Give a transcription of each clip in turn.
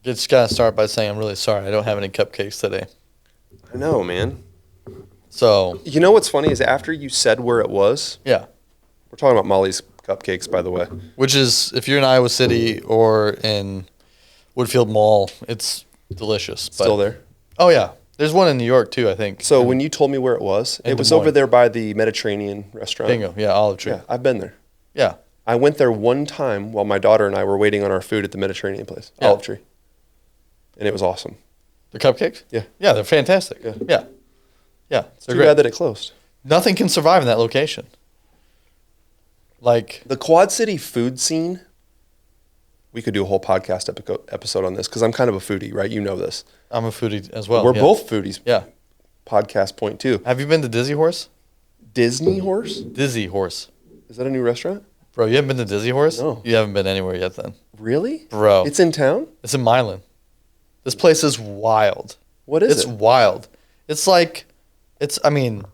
Just gotta start by saying I'm really sorry. I don't have any cupcakes today. I know, man. So You know what's funny is after you said where it was, yeah, we're talking about Molly's Cupcakes, by the way. which is if you're in Iowa City or in Woodfield Mall, it's delicious. Still there. Oh yeah, there's one in New York too, I think. So when you told me where it was Des over Moines. there by the Mediterranean restaurant. Bingo, yeah, Olive Tree. Yeah, I've been there. Yeah, I went there one time while my daughter and I were waiting on our food at the Mediterranean place, Yeah. Olive Tree. And it was awesome. the cupcakes. Yeah. Yeah, they're fantastic. Yeah. Yeah, It's they're too great. bad that it closed. Nothing can survive in that location. Like, The Quad City food scene, we could do a whole podcast episode on this because I'm kind of a foodie, right? You know this. I'm a foodie as well. We're yeah. both foodies. Yeah. Podcast point two. Have you been to Dizzy Horse? Disney Horse? Dizzy Horse. Is that a new restaurant? Bro, you haven't been to Dizzy Horse? No. You haven't been anywhere yet then. Really? Bro. It's in town? It's in Milan. This place is wild. What is It's it? wild. It's like, I don't even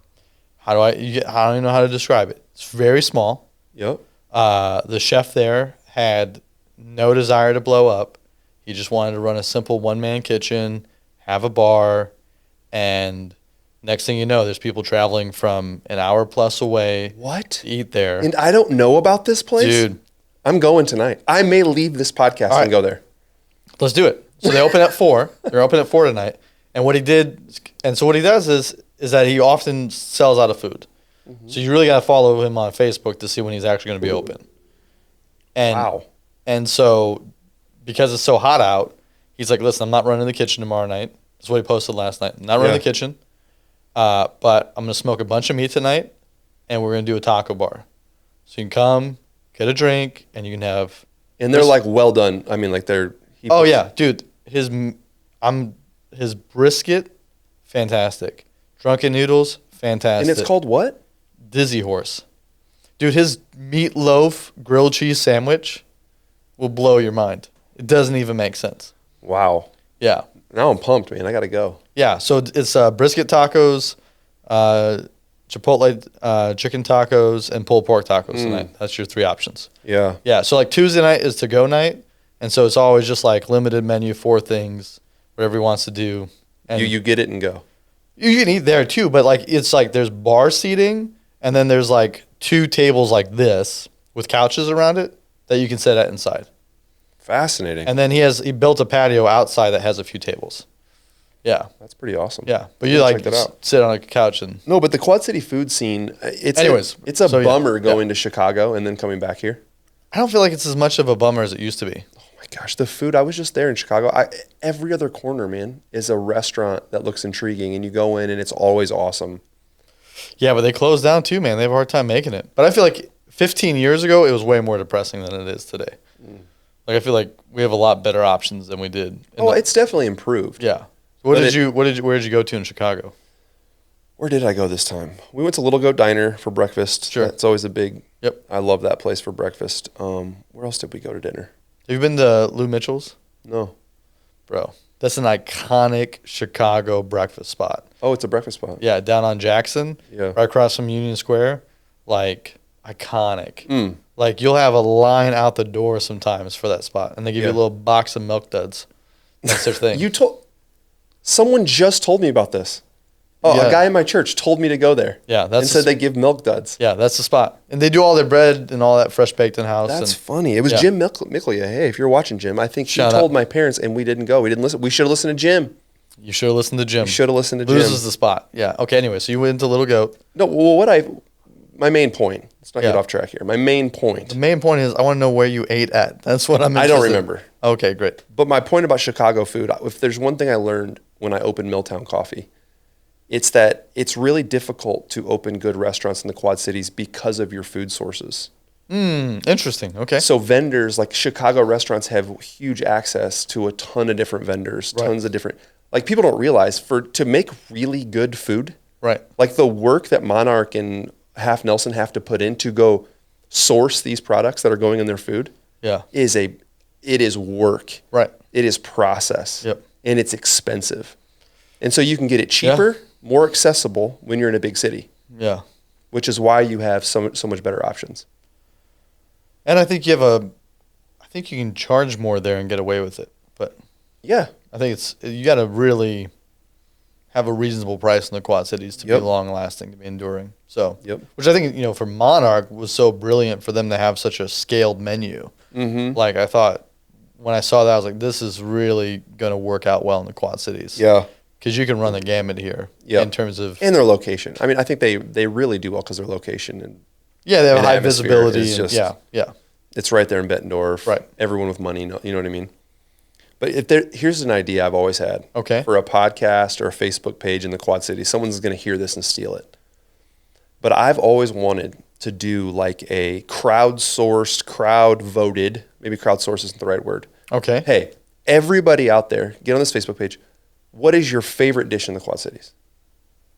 know how to describe it. It's very small. Yep. The chef there had no desire to blow up. He just wanted to run a simple one-man kitchen, have a bar, and next thing you know, there's people traveling from an hour plus away What? to eat there. And I don't know about this place? Dude, I'm going tonight. I may leave this podcast right. and go there. let's do it. So they open at 4. They're open at 4 tonight. And what he does is that he often sells out of food. Mm-hmm. So you really got to follow him on Facebook to see when he's actually going to be open. And, Wow. And so because it's so hot out, he's like, listen, I'm not running the kitchen tomorrow night. That's what he posted last night. I'm not running the kitchen, but I'm going to smoke a bunch of meat tonight, and we're going to do a taco bar. So you can come, get a drink, and you can have... And they're like well done. I mean, like they're... Oh, yeah. Dude, his brisket, fantastic. Drunken noodles, fantastic. And it's called what? Dizzy Horse. Dude, his meatloaf grilled cheese sandwich will blow your mind. It doesn't even make sense. Wow. Yeah. Now I'm pumped, man. I got to go. Yeah, so it's brisket tacos, Chipotle chicken tacos, and pulled pork tacos tonight. That's your 3 options. Yeah. Yeah, so like Tuesday night is to-go night, and so it's always just like limited menu, 4 things, whatever he wants to do. And You get it and go. you can eat there too, but like it's like there's bar seating, and then there's like 2 tables like this with couches around it that you can sit at inside. Fascinating. And then he built a patio outside that has a few tables. Yeah. That's pretty awesome. Yeah. But I'm you gonna like check that out. sit on a couch and No, but the Quad City food scene, it's a so, yeah. bummer going to Chicago and then coming back here. I don't feel like it's as much of a bummer as it used to be. Oh my gosh, the food. I was just there in Chicago. Every other corner, man, is a restaurant that looks intriguing, and you go in and it's always awesome. Yeah, but they closed down too, man. They have a hard time making it. But I feel like 15 years ago, it was way more depressing than it is today. Like I feel like we have a lot better options than we did. It's definitely improved. Yeah. Where did you go to in Chicago? Where did I go this time? We went to Little Goat Diner for breakfast. Sure. That's always a big. Yep. I love that place for breakfast. Where else did we go to dinner? Have you been to Lou Mitchell's? No. Bro, that's an iconic Chicago breakfast spot. Oh, it's a breakfast spot. Yeah, down on Jackson, Yeah. right across from Union Square. Like, iconic. Mm. Like, you'll have a line out the door sometimes for that spot, and they give you a little box of Milk Duds. That's their thing. Someone just told me about this. Oh, Yeah. a guy in my church told me to go there. Yeah, and said they give Milk Duds. Yeah, that's the spot. And they do all their bread and all that fresh baked in house. That's and, funny. It was yeah. Jim Micklea. Hey, if you're watching, Jim, I think Shout he told out. my parents, and we didn't go. We didn't listen. We should have listened to Jim. You should have listened to Jim. You should have listened to Lou's Jim. is the spot. Yeah. Okay, anyway, so you went to Little Goat. No, well, my main point. Let's not get Yeah. off track here. My main point. The main point is I want to know where you ate at. That's what I'm I interested don't in. remember. Okay, great. But my point about Chicago food, if there's one thing I learned when I opened Milltown Coffee, it's that it's really difficult to open good restaurants in the Quad Cities because of your food sources. Interesting. Okay. So vendors, like Chicago restaurants, have huge access to a ton of different vendors, Right. tons of different. Like people don't realize to make really good food, Right. like the work that Monarch and Half Nelson have to put in to go source these products that are going in their food. Yeah. It is work. Right. It is process. Yep. And it's expensive. And so you can get it cheaper, more accessible when you're in a big city, Yeah. which is why you have so much better options. And I think you can charge more there and get away with it. But Yeah. I think you got to really have a reasonable price in the Quad Cities to be long lasting, to be enduring. So, which I think, for Monarch was so brilliant for them to have such a scaled menu. Mm-hmm. Like, I thought when I saw that, I was like, this is really going to work out well in the Quad Cities. Yeah. Because you can run the gamut here in terms of. And their location. I mean, I think they really do well because their location. And they have high visibility. And, yeah. It's right there in Bettendorf. Right. Everyone with money, you know what I mean? But here's an idea I've always had. Okay. For a podcast or a Facebook page in the Quad Cities. Someone's going to hear this and steal it. But I've always wanted to do like a crowd-sourced, crowd-voted, maybe crowdsourced isn't the right word. Okay. Hey, everybody out there, get on this Facebook page. What is your favorite dish in the Quad Cities?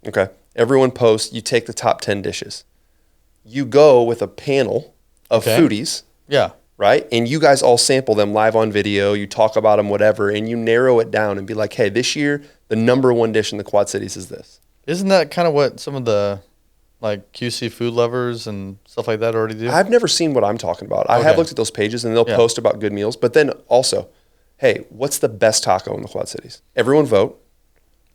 Okay. Everyone posts, you take the top 10 dishes. You go with a panel of foodies. Yeah. Right? And you guys all sample them live on video. You talk about them, whatever, and you narrow it down and be like, hey, this year, the number one dish in the Quad Cities is this. Isn't that kind of what some of the like QC food lovers and stuff like that already do? I've never seen what I'm talking about. I have looked at those pages and they'll post about good meals. But then also, hey, what's the best taco in the Quad Cities? Everyone vote.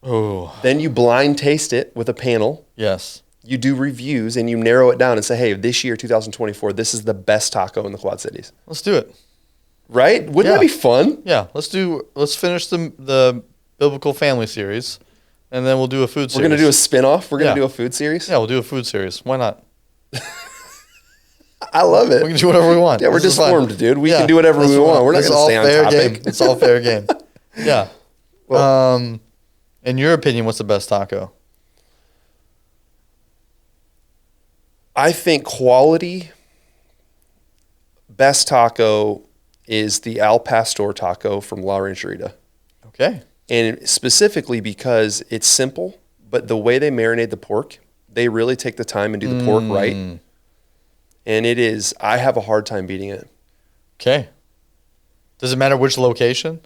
Oh. Then you blind taste it with a panel. Yes. You do reviews and you narrow it down and say, hey, this year, 2024, this is the best taco in the Quad Cities. Let's do it. Right? Wouldn't that be fun? Yeah. Let's finish the Biblical Family series, and then we'll do a food series. We're going to do a spin-off? We're going to do a food series? Yeah, we'll do a food series. Why not? I love it. We can do whatever we want. Yeah, we're disformed, dude. We can do whatever we want. We're not going to stay on topic. It's all fair game. Yeah. Well, in your opinion, what's the best taco? I think quality, best taco is the Al Pastor taco from La Rancherita. Okay. And specifically because it's simple, but the way they marinate the pork, they really take the time and do the pork right. And I have a hard time beating it. Okay. Does it matter which location?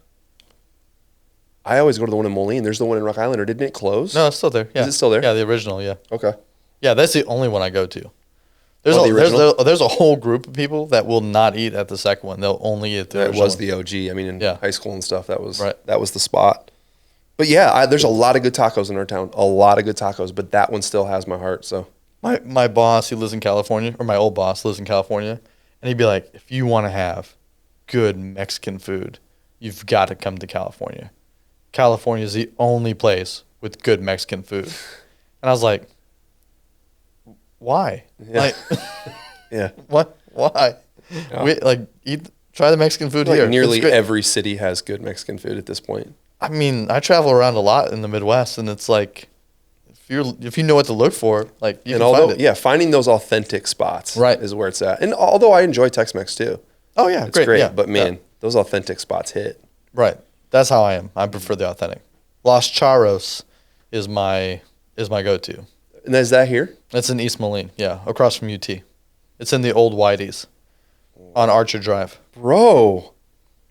I always go to the one in Moline. There's the one in Rock Island, or didn't it close? No, it's still there. Yeah. Is it still there? Yeah, the original, yeah. Okay. Yeah, that's the only one I go to. There's there's a whole group of people that will not eat at the second one. They'll only eat the original. It was the OG. I mean, in high school and stuff, that was the spot. But yeah, there's a lot of good tacos in our town. A lot of good tacos, but that one still has my heart. So my boss, he lives in California, or my old boss lives in California, and he'd be like, if you want to have good Mexican food, you've got to come to California. California is the only place with good Mexican food. And I was like, why? Yeah. Like, yeah. What? Why? Yeah. Try the Mexican food here. Nearly every city has good Mexican food at this point. I mean, I travel around a lot in the Midwest, and it's like, if you know what to look for, like you can find it. Yeah, finding those authentic spots is where it's at. And although I enjoy Tex-Mex too. Oh yeah, it's great. Yeah. But man, those authentic spots hit. Right. That's how I am. I prefer the authentic. Los Charros is my go-to. And is that here? It's in East Moline, yeah, across from UT. It's in the old Whitey's on Archer Drive. Bro,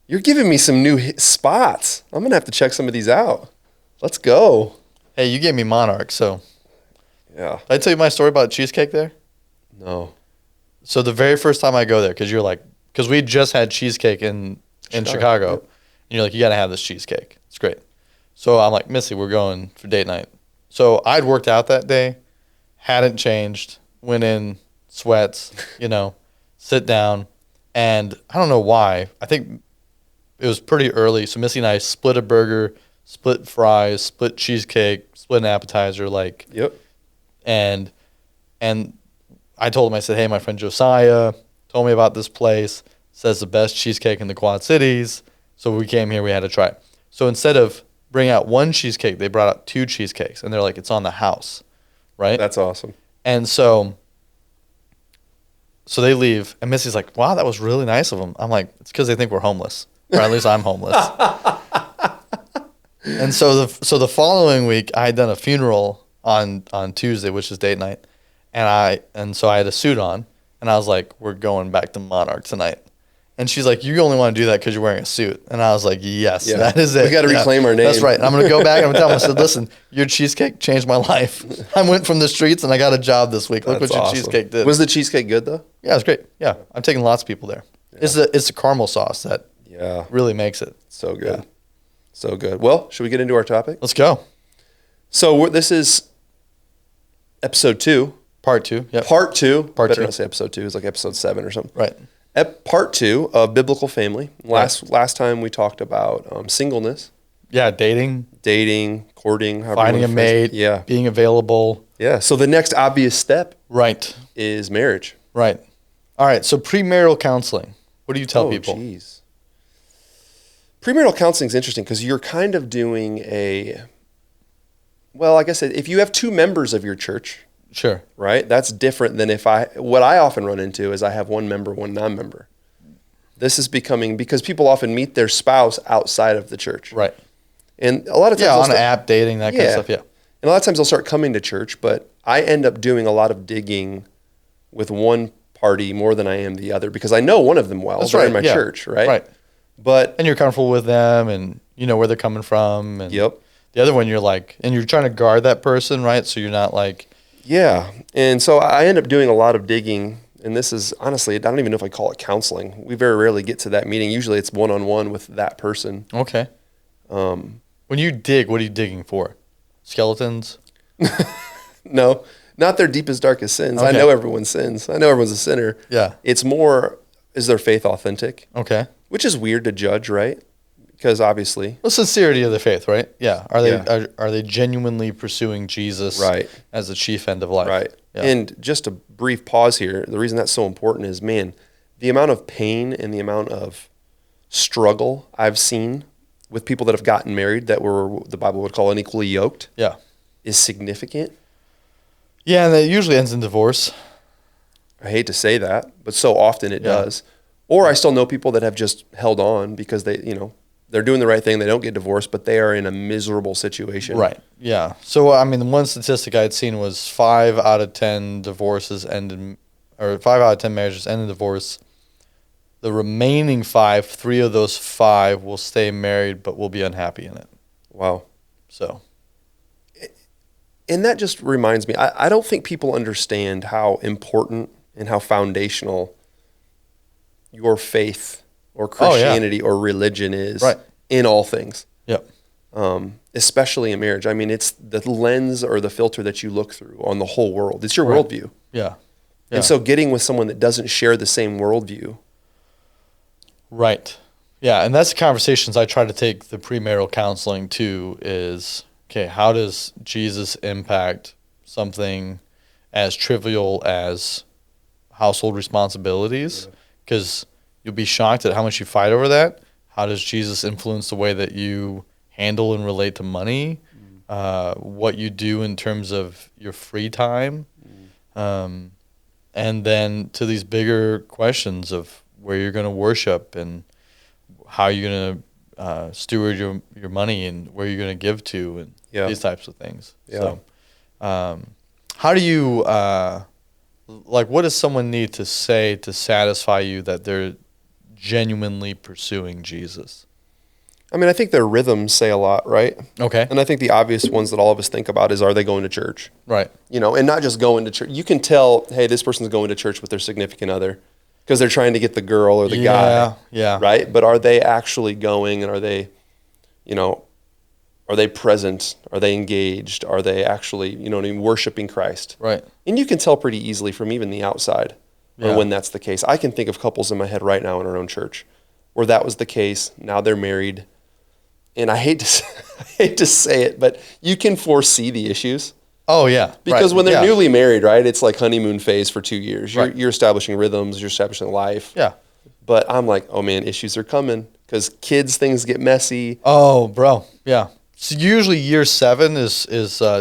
you're giving me some new spots. I'm going to have to check some of these out. Let's go. Hey, you gave me Monarch, so. Yeah. Did I tell you my story about cheesecake there? No. So the very first time I go there, because we just had cheesecake in Chicago. Yep. And you're like, you got to have this cheesecake. It's great. So I'm like, Missy, we're going for date night. So I'd worked out that day, hadn't changed, went in, sweats, sit down. And I don't know why. I think it was pretty early. So Missy and I split a burger, split fries, split cheesecake, split an appetizer. Yep. And I told him, I said, hey, my friend Josiah told me about this place, says the best cheesecake in the Quad Cities. So we came here, we had to try it. So instead of bringing out one cheesecake, they brought out 2 cheesecakes. And they're like, it's on the house, right? That's awesome. And so they leave. And Missy's like, wow, that was really nice of them. I'm like, it's because they think we're homeless. Or at least I'm homeless. And so the following week, I had done a funeral on Tuesday, which is date night. And so I had a suit on. And I was like, we're going back to Monarch tonight. And she's like, you only want to do that because you're wearing a suit. And I was like, yes, that is it. We got to reclaim our name. That's right. And I'm going to go back and I'm going to tell them, I said, listen, your cheesecake changed my life. I went from the streets and I got a job this week. Look what your cheesecake did. Was the cheesecake good though? Yeah, it was great. Yeah. I'm taking lots of people there. Yeah. It's the caramel sauce that really makes it. So good. So good. Well, should we get into our topic? Let's go. So this is episode 2. Part 2. Yep. Part 2. Part Better 2. not say episode 2. It's like episode 7 or something. Right. Part 2 of biblical family. Last time we talked about singleness. Yeah, dating, courting, finding a mate, being available. Yeah. So the next obvious step Right. is marriage. Right. All right. So premarital counseling. What do you tell people? Geez. Premarital counseling is interesting because you're kind of doing like I said, if you have 2 members of your church, Sure. right? That's different than what I often run into is I have one member, one non-member. This is becoming, because people often meet their spouse outside of the church. Right. And a lot of times on an app, dating, that kind of stuff, yeah. And a lot of times they'll start coming to church, but I end up doing a lot of digging with one party more than I am the other because I know one of them well. That's They're right, in my church, right? Right. But and you're comfortable with them and you know where they're coming from. And Yep. The other one, you're like, and you're trying to guard that person, right? So you're not like. Yeah. And so I end up doing a lot of digging. And this is honestly, I don't even know if I call it counseling. We very rarely get to that meeting. Usually it's one-on-one with that person. Okay. When you dig, what are you digging for? Skeletons? No, not their deepest, darkest sins. Okay. I know everyone sins. I know everyone's a sinner. Yeah. It's more, is their faith authentic? Okay. Which is weird to judge, right? Because obviously. Well, sincerity of the faith, right? Yeah. Are they Yeah. Are they genuinely pursuing Jesus Right. as the chief end of life? Right. Yeah. And just a brief pause here. The reason that's so important is, man, the amount of pain and the amount of struggle I've seen with people that have gotten married that were the Bible would call unequally yoked Yeah. is significant. Yeah, and that usually ends in divorce. I hate to say that, but so often it Yeah. does. Or I still know people that have just held on because they're doing the right thing. They don't get divorced, but they are in a miserable situation. Right. Yeah. So, I mean, the one statistic I had seen was 5 out of 10 divorces ended, or 5 out of 10 marriages end in divorce. The remaining 5, 3 of those 5 will stay married, but will be unhappy in it. Wow. So. And that just reminds me, I don't think people understand how important and how foundational your faith or Christianity or religion is in all things. Yep. Especially in marriage. I mean, it's the lens or the filter that you look through on the whole world. It's your worldview. Yeah. And so getting with someone that doesn't share the same worldview. Right. Yeah, and that's the conversations I try to take the premarital counseling to is, okay, how does Jesus impact something as trivial as household responsibilities? Because you'll be shocked at how much you fight over that. How does Jesus influence the way that you handle and relate to money? What you do in terms of your free time? And then to these bigger questions of where you're going to worship and how you're going to steward your money and where you're going to give to and these types of things. Yeah. So how do you, what does someone need to say to satisfy you that they're genuinely pursuing Jesus? I mean, I think their rhythms say a lot, right? Okay. And I think the obvious ones that all of us think about is, are they going to church? Right. And not just going to church. You can tell, hey, this person's going to church with their significant other because they're trying to get the girl or the guy. Yeah. Right? But are they actually going, and are they, are they present? Are they engaged? Are they actually, worshiping Christ? Right. And you can tell pretty easily from even the outside when that's the case. I can think of couples in my head right now in our own church where that was the case. Now they're married. And I hate to say it, but you can foresee the issues. Oh, yeah. Because when they're newly married, right, it's like honeymoon phase for 2 years. You're establishing rhythms, you're establishing life. Yeah. But I'm like, oh, man, issues are coming because kids, things get messy. Oh, bro. Yeah. So usually year 7 is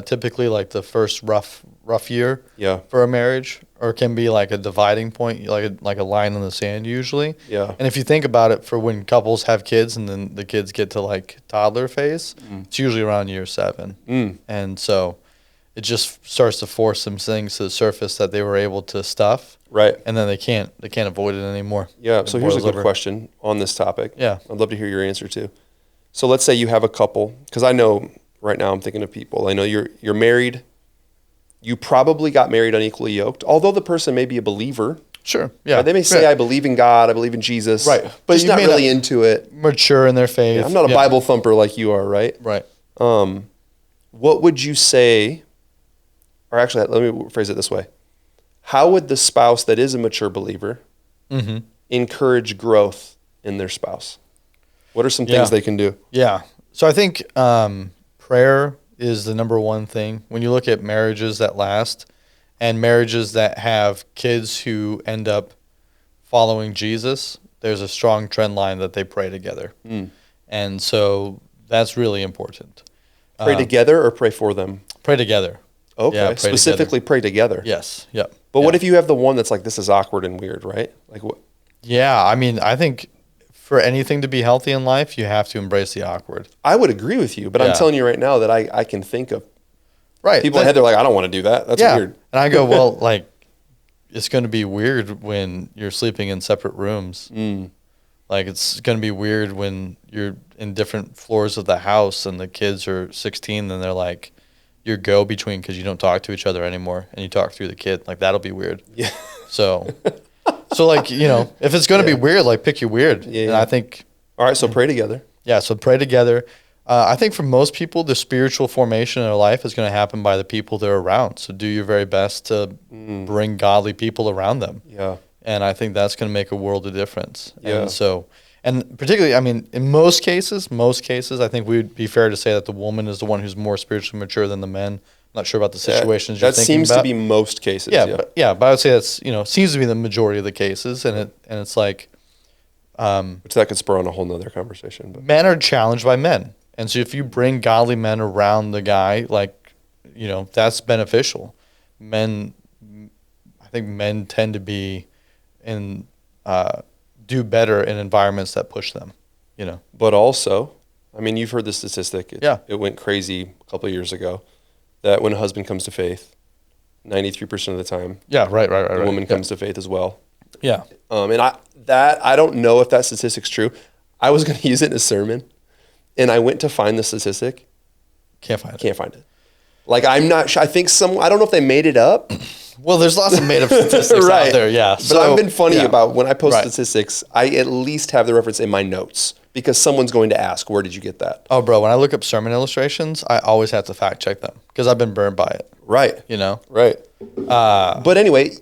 typically like the first rough year for a marriage, or can be like a dividing point, like a line in the sand usually. Yeah. And if you think about it, for when couples have kids and then the kids get to like toddler phase, it's usually around year 7. And so it just starts to force some things to the surface that they were able to stuff. Right. And then they can't avoid it anymore. Yeah. So here's a good question on this topic. Yeah. I'd love to hear your answer too. So let's say you have a couple, because I know right now I'm thinking of people. I know you're married. You probably got married unequally yoked, although the person may be a believer. Sure. Yeah. Right? They may say, yeah. I believe in God, I believe in Jesus. Right. But But just you not may really not into it. mature in their faith. Yeah, I'm not a Bible thumper like you are, right? Right. What would you say, or actually, let me phrase it this way. How would the spouse that is a mature believer encourage growth in their spouse? What are some things they can do? Yeah. So I think prayer is the number one thing. When you look at marriages that last and marriages that have kids who end up following Jesus, there's a strong trend line that they pray together. And so that's really important. Pray together or pray for them? Pray together. Okay. Yeah, pray Specifically pray together. Yes. Yep. But what if you have the one that's like, this is awkward and weird, right? Like what? Yeah. I mean, I think for anything to be healthy in life, you have to embrace the awkward. I would agree with you, but I'm telling you right now that I can think of people in head, they're like, I don't want to do that. That's weird. And I go, well, like, it's going to be weird when you're sleeping in separate rooms. Like, it's going to be weird when you're in different floors of the house and the kids are 16 and they're like, your go between because you don't talk to each other anymore and you talk through the kid. Like, that'll be weird. Yeah. So like, if it's going to be weird, like, pick your weird. Yeah. And I think. All right. So pray together. Yeah. So pray together. I think for most people, the spiritual formation in their life is going to happen by the people they're around. So do your very best to bring godly people around them. Yeah. And I think that's going to make a world of difference. Yeah. And particularly, I mean, in most cases, I think we'd be fair to say that the woman is the one who's more spiritually mature than the men. I'm not sure about the situations you're thinking about. That seems to be most cases. Yeah. But I would say that's, seems to be the majority of the cases. And it's like. Which that could spur on a whole nother conversation. But. Men are challenged by men. And so if you bring godly men around the guy, like, that's beneficial. I think men tend to be do better in environments that push them, But also, I mean, you've heard the statistic. It went crazy a couple of years ago that when a husband comes to faith, 93% of the time, right. The woman comes to faith as well. Yeah. And I don't know if that statistic's true. I was going to use it in a sermon, and I went to find the statistic. Can't find it. Like, I'm not sure. I think I don't know if they made it up. Well, there's lots of made up statistics out there, yeah. But I've been funny about when I post statistics, I at least have the reference in my notes because someone's going to ask, where did you get that? Oh, bro, when I look up sermon illustrations, I always have to fact check them because I've been burned by it. Right. Right. But anyway,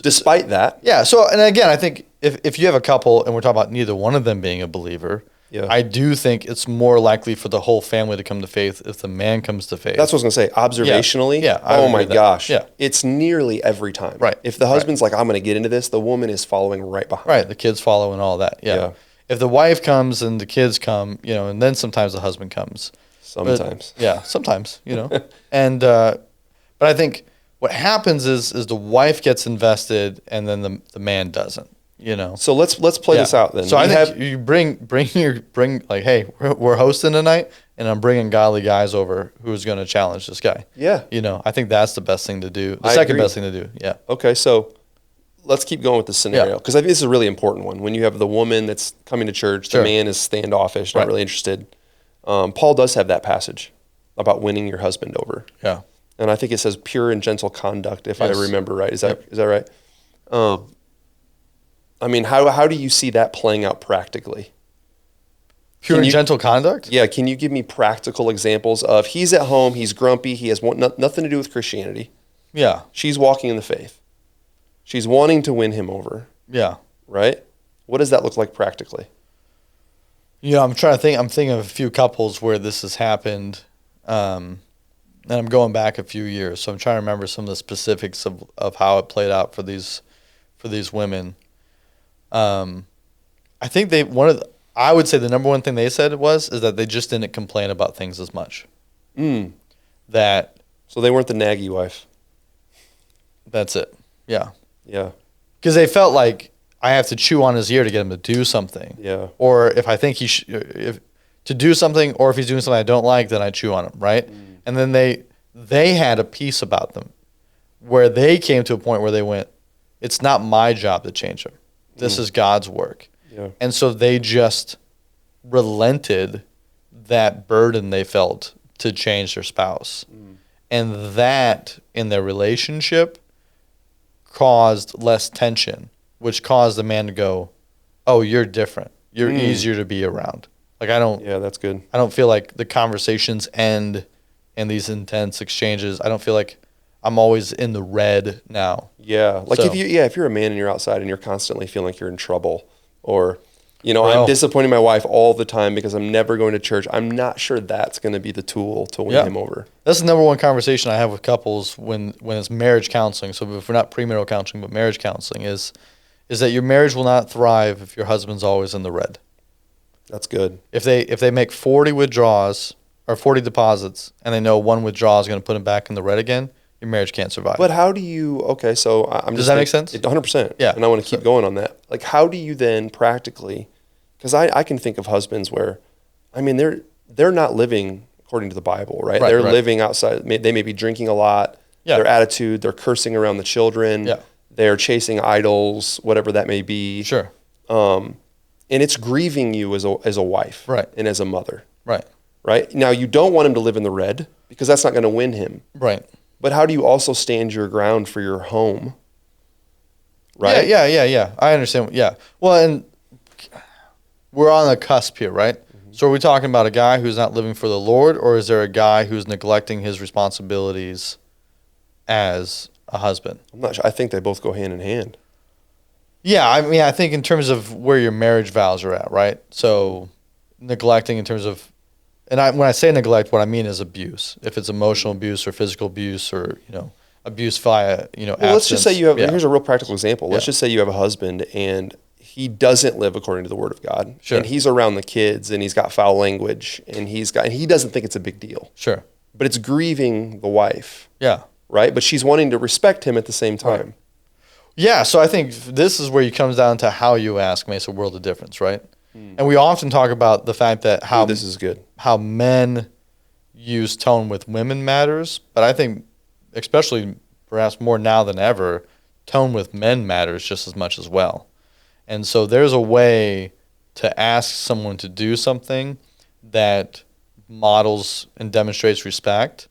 despite that. Yeah, so, and again, I think if you have a couple and we're talking about neither one of them being a believer, I do think it's more likely for the whole family to come to faith if the man comes to faith. That's what I was going to say. Observationally, oh my gosh. Yeah. It's nearly every time. Right. If the husband's like, I'm going to get into this, the woman is following right behind. Right, the kids follow and all that. Yeah. If the wife comes and the kids come, and then sometimes the husband comes. Sometimes. Sometimes, And, but I think what happens is the wife gets invested and then the man doesn't. So let's play this out then. So I think you bring like, hey, we're hosting tonight, and I'm bringing godly guys over who's going to challenge this guy. Yeah. I think that's the best thing to do. The second best thing to do. Yeah. Okay, so let's keep going with the scenario because I think this is a really important one. When you have the woman that's coming to church, the man is standoffish, not really interested. Paul does have that passage about winning your husband over. Yeah. And I think it says pure and gentle conduct, if I remember right. Is that right? I mean, how do you see that playing out practically? Pure and gentle conduct? Yeah. Can you give me practical examples of he's at home, he's grumpy, he has nothing to do with Christianity. Yeah. She's walking in the faith. She's wanting to win him over. Yeah. Right? What does that look like practically? I'm trying to think. I'm thinking of a few couples where this has happened. And I'm going back a few years. So I'm trying to remember some of the specifics of how it played out for these women. I think I would say the number one thing they said is that they just didn't complain about things as much. So they weren't the naggy wife. That's it. Yeah. Yeah. Because they felt like I have to chew on his ear to get him to do something. Yeah. Or if I think if to do something, or if he's doing something I don't like, then I chew on him, right? And then they had a peace about them where they came to a point where they went, it's not my job to change him. This is God's work. Yeah. And so they just relented that burden they felt to change their spouse. And that in their relationship caused less tension, which caused the man to go, "Oh, you're different. You're easier to be around." Like Yeah, that's good. I don't feel like the conversations end in these intense exchanges. I don't feel like I'm always in the red now. Yeah, like So- if you're a man and you're outside and you're constantly feeling like you're in trouble, or I'm Bro. disappointing my wife all the time because I'm never going to church. I'm not sure that's going to be the tool to win Yeah. him over. That's the number one conversation I have with couples when it's marriage counseling. So if we're not premarital counseling, but marriage counseling is that your marriage will not thrive if your husband's always in the red. That's good. If they make 40 withdrawals or 40 deposits and they know one withdrawal is going to put them back in the red again, your marriage can't survive. But how do you? Okay, so I'm Does just that make sense? 100%. Yeah. And I want to keep going on that. Like, how do you then practically? Because I can think of husbands where, I mean, they're not living according to the Bible, right? They're living outside. They may be drinking a lot. Yeah. Their attitude, they're cursing around the children. Yeah. They're chasing idols, whatever that may be. Sure. And it's grieving you as a wife, Right. and as a mother, Right. right? Now, you don't want him to live in the red because that's not going to win him. Right. But how do you also stand your ground for your home? Right? Yeah. I understand. Yeah. Well, and we're on the cusp here, right? Mm-hmm. So are we talking about a guy who's not living for the Lord, or is there a guy who's neglecting his responsibilities as a husband? I'm not sure. I think they both go hand in hand. Yeah, I mean, I think in terms of where your marriage vows are at, right? So neglecting in terms of, when I say neglect, what I mean is abuse. If it's emotional abuse or physical abuse or, abuse via, Well, let's just say you have, yeah. here's a real practical example. Let's Yeah. just say you have a husband and he doesn't live according to the word of God. Sure. And he's around the kids and he's got foul language and he doesn't think it's a big deal. Sure. But it's grieving the wife, Yeah. right? But she's wanting to respect him at the same time. Right. Yeah, so I think this is where it comes down to how you ask makes a world of difference, right? And we often talk about the fact that Ooh, this is good. how men use tone with women matters, but I think especially perhaps more now than ever, tone with men matters just as much as well. And so there's a way to ask someone to do something that models and demonstrates respect,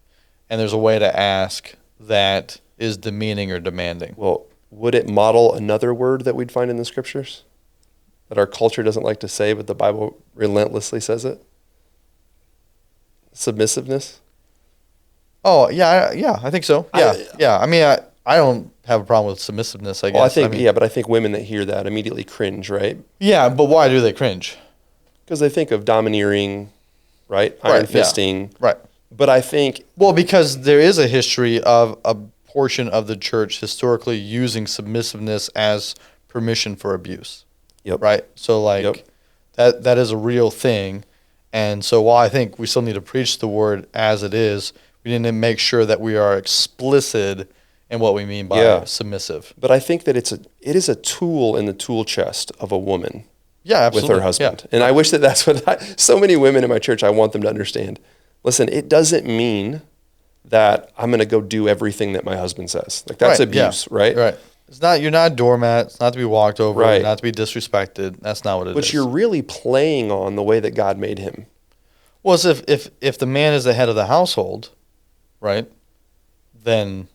and there's a way to ask that is demeaning or demanding. Well, would it model another word that we'd find in the scriptures that our culture doesn't like to say, but the Bible relentlessly says it? Submissiveness? Oh, yeah, I think so. Yeah. I mean, I don't have a problem with submissiveness, I guess. Well, but I think women that hear that immediately cringe, right? Yeah, but why do they cringe? Because they think of domineering, right? Iron yeah. fisting. Right. But I think, Well, because there is a history of a portion of the church historically using submissiveness as permission for abuse. Yep. Right? So, Yep. that is a real thing. And so while I think we still need to preach the word as it is, we need to make sure that we are explicit in what we mean by submissive. but I think that it is a tool in the tool chest of a woman Yeah, absolutely. with her husband. Yeah. And I wish that's what so many women in my church, I want them to understand. Listen, it doesn't mean that I'm going to go do everything that my husband says. Like that's abuse, right? Right. You're not a doormat. It's not to be walked over. Right. Not to be disrespected. That's not what it is. But you're really playing on the way that God made him. Well, it's if the man is the head of the household, right? Then,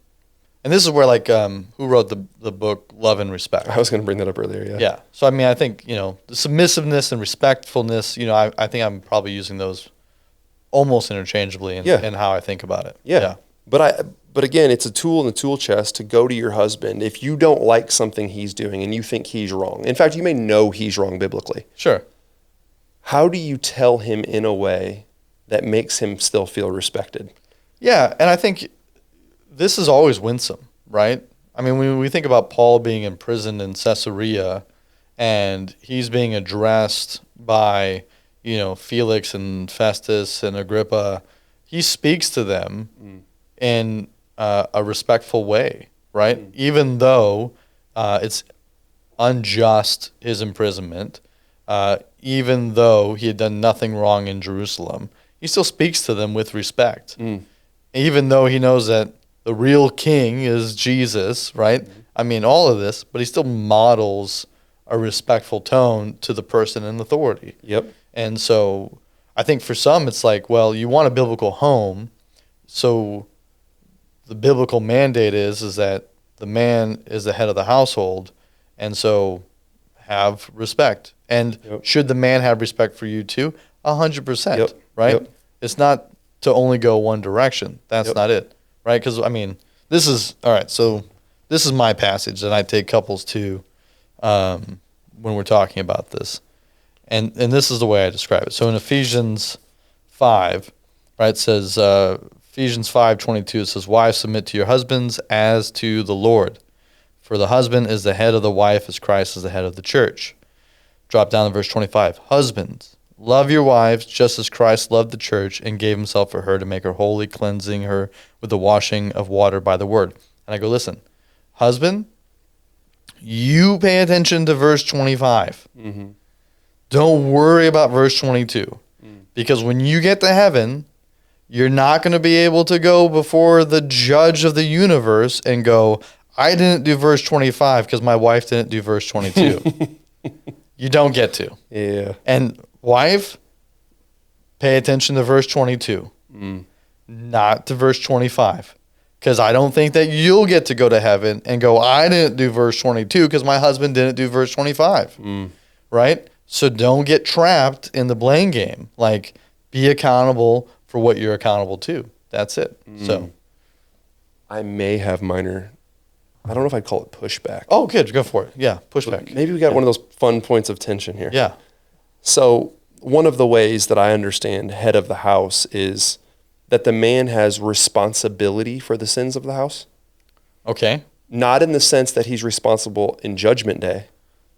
and this is where who wrote the book Love and Respect? I was going to bring that up earlier. Yeah. Yeah. So I mean, I think the submissiveness and respectfulness. I think I'm probably using those almost interchangeably in how I think about it. Yeah. But again, it's a tool in the tool chest to go to your husband if you don't like something he's doing and you think he's wrong. In fact, you may know he's wrong biblically. Sure. How do you tell him in a way that makes him still feel respected? Yeah, and I think this is always winsome, right? I mean, when we think about Paul being imprisoned in Caesarea and he's being addressed by, Felix and Festus and Agrippa, he speaks to them in a respectful way, right? Even though it's unjust, his imprisonment, even though he had done nothing wrong in Jerusalem, he still speaks to them with respect. Even though he knows that the real king is Jesus, right? I mean, all of this, but he still models a respectful tone to the person in authority. Yep. And so I think for some, it's like, well, you want a biblical home, so the biblical mandate is that the man is the head of the household, and so have respect. And should the man have respect for you too? 100%, right? Yep. It's not to only go one direction. That's not it, right? Because, I mean, this is, all right, so this is my passage that I take couples to when we're talking about this. And this is the way I describe it. So in Ephesians 5, right, it says, Ephesians 5:22, it says, wives, submit to your husbands as to the Lord. For the husband is the head of the wife as Christ is the head of the church. Drop down to verse 25. Husbands, love your wives just as Christ loved the church and gave himself for her to make her holy, cleansing her with the washing of water by the word. And I go, listen, husband, you pay attention to verse 25. Mm-hmm. Don't worry about verse 22. Because when you get to heaven, you're not going to be able to go before the judge of the universe and go, I didn't do verse 25 because my wife didn't do verse 22. You don't get to. Yeah. And wife, pay attention to verse 22, not to verse 25. Because I don't think that you'll get to go to heaven and go, I didn't do verse 22 because my husband didn't do verse 25. Right? So don't get trapped in the blame game. Like, be accountable for what you're accountable to. That's it. So I may have minor, I don't know if I'd call it pushback. Oh, good. Go for it. Yeah, pushback. Maybe we got one of those fun points of tension here. Yeah. So one of the ways that I understand head of the house is that the man has responsibility for the sins of the house. Okay. Not in the sense that he's responsible in judgment day.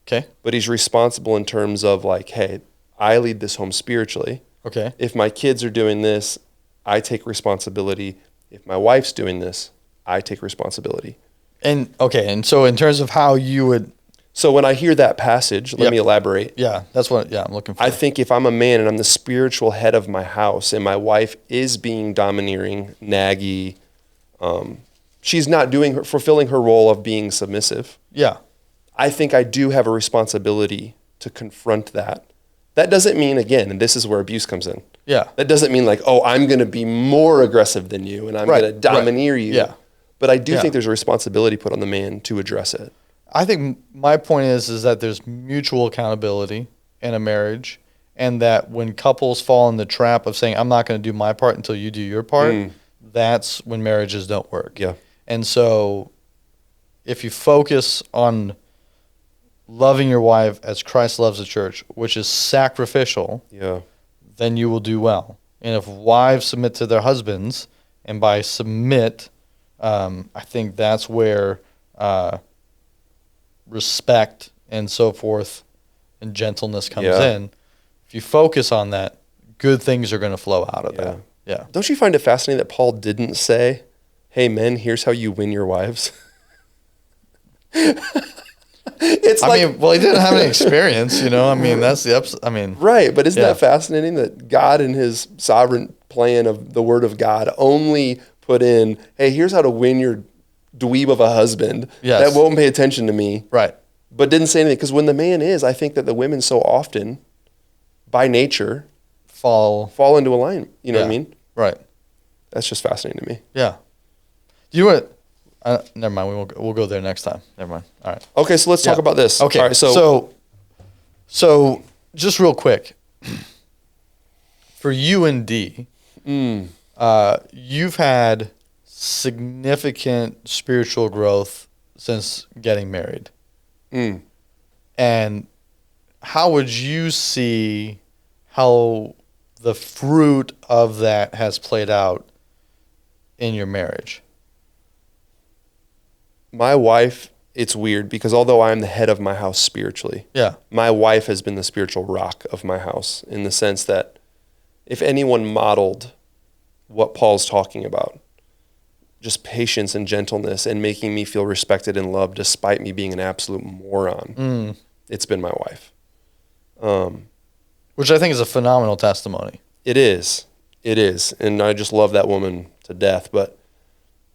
Okay. But he's responsible in terms of like, hey, I lead this home spiritually. Okay. If my kids are doing this, I take responsibility. If my wife's doing this, I take responsibility. And okay, and so in terms of how you would, so when I hear that passage, let me elaborate. Yeah, that's what I'm looking for. I think if I'm a man and I'm the spiritual head of my house and my wife is being domineering, naggy, she's not fulfilling her role of being submissive. Yeah. I think I do have a responsibility to confront that. That doesn't mean, again, and this is where abuse comes in. Yeah. That doesn't mean like, oh, I'm going to be more aggressive than you and I'm going to domineer you. Yeah. But I do think there's a responsibility put on the man to address it. I think my point is that there's mutual accountability in a marriage, and that when couples fall in the trap of saying, I'm not going to do my part until you do your part, that's when marriages don't work. Yeah. And so if you focus on loving your wife as Christ loves the church, which is sacrificial, then you will do well. And if wives submit to their husbands, and by submit, I think that's where respect and so forth and gentleness comes in. If you focus on that, good things are going to flow out of that. Yeah. Don't you find it fascinating that Paul didn't say, hey, men, here's how you win your wives? It's I mean, well, he didn't have any experience, you know. I mean, that's the ups. I mean, right. But isn't that fascinating that God in his sovereign plan of the word of God only put in, hey, here's how to win your dweeb of a husband that won't pay attention to me. Right. But didn't say anything. Because when the man is, I think that the women so often, by nature, fall into alignment. You know what I mean? Right. That's just fascinating to me. Yeah. Do you want never mind. We'll go there next time. Never mind. All right. Okay, so let's talk about this. Okay. All right, so just real quick, for you and D, you've had significant spiritual growth since getting married. And how would you see how the fruit of that has played out in your marriage? My wife, it's weird because although I'm the head of my house spiritually, my wife has been the spiritual rock of my house in the sense that if anyone modeled what Paul's talking about, just patience and gentleness and making me feel respected and loved despite me being an absolute moron, it's been my wife. Which I think is a phenomenal testimony. It is. It is. And I just love that woman to death. But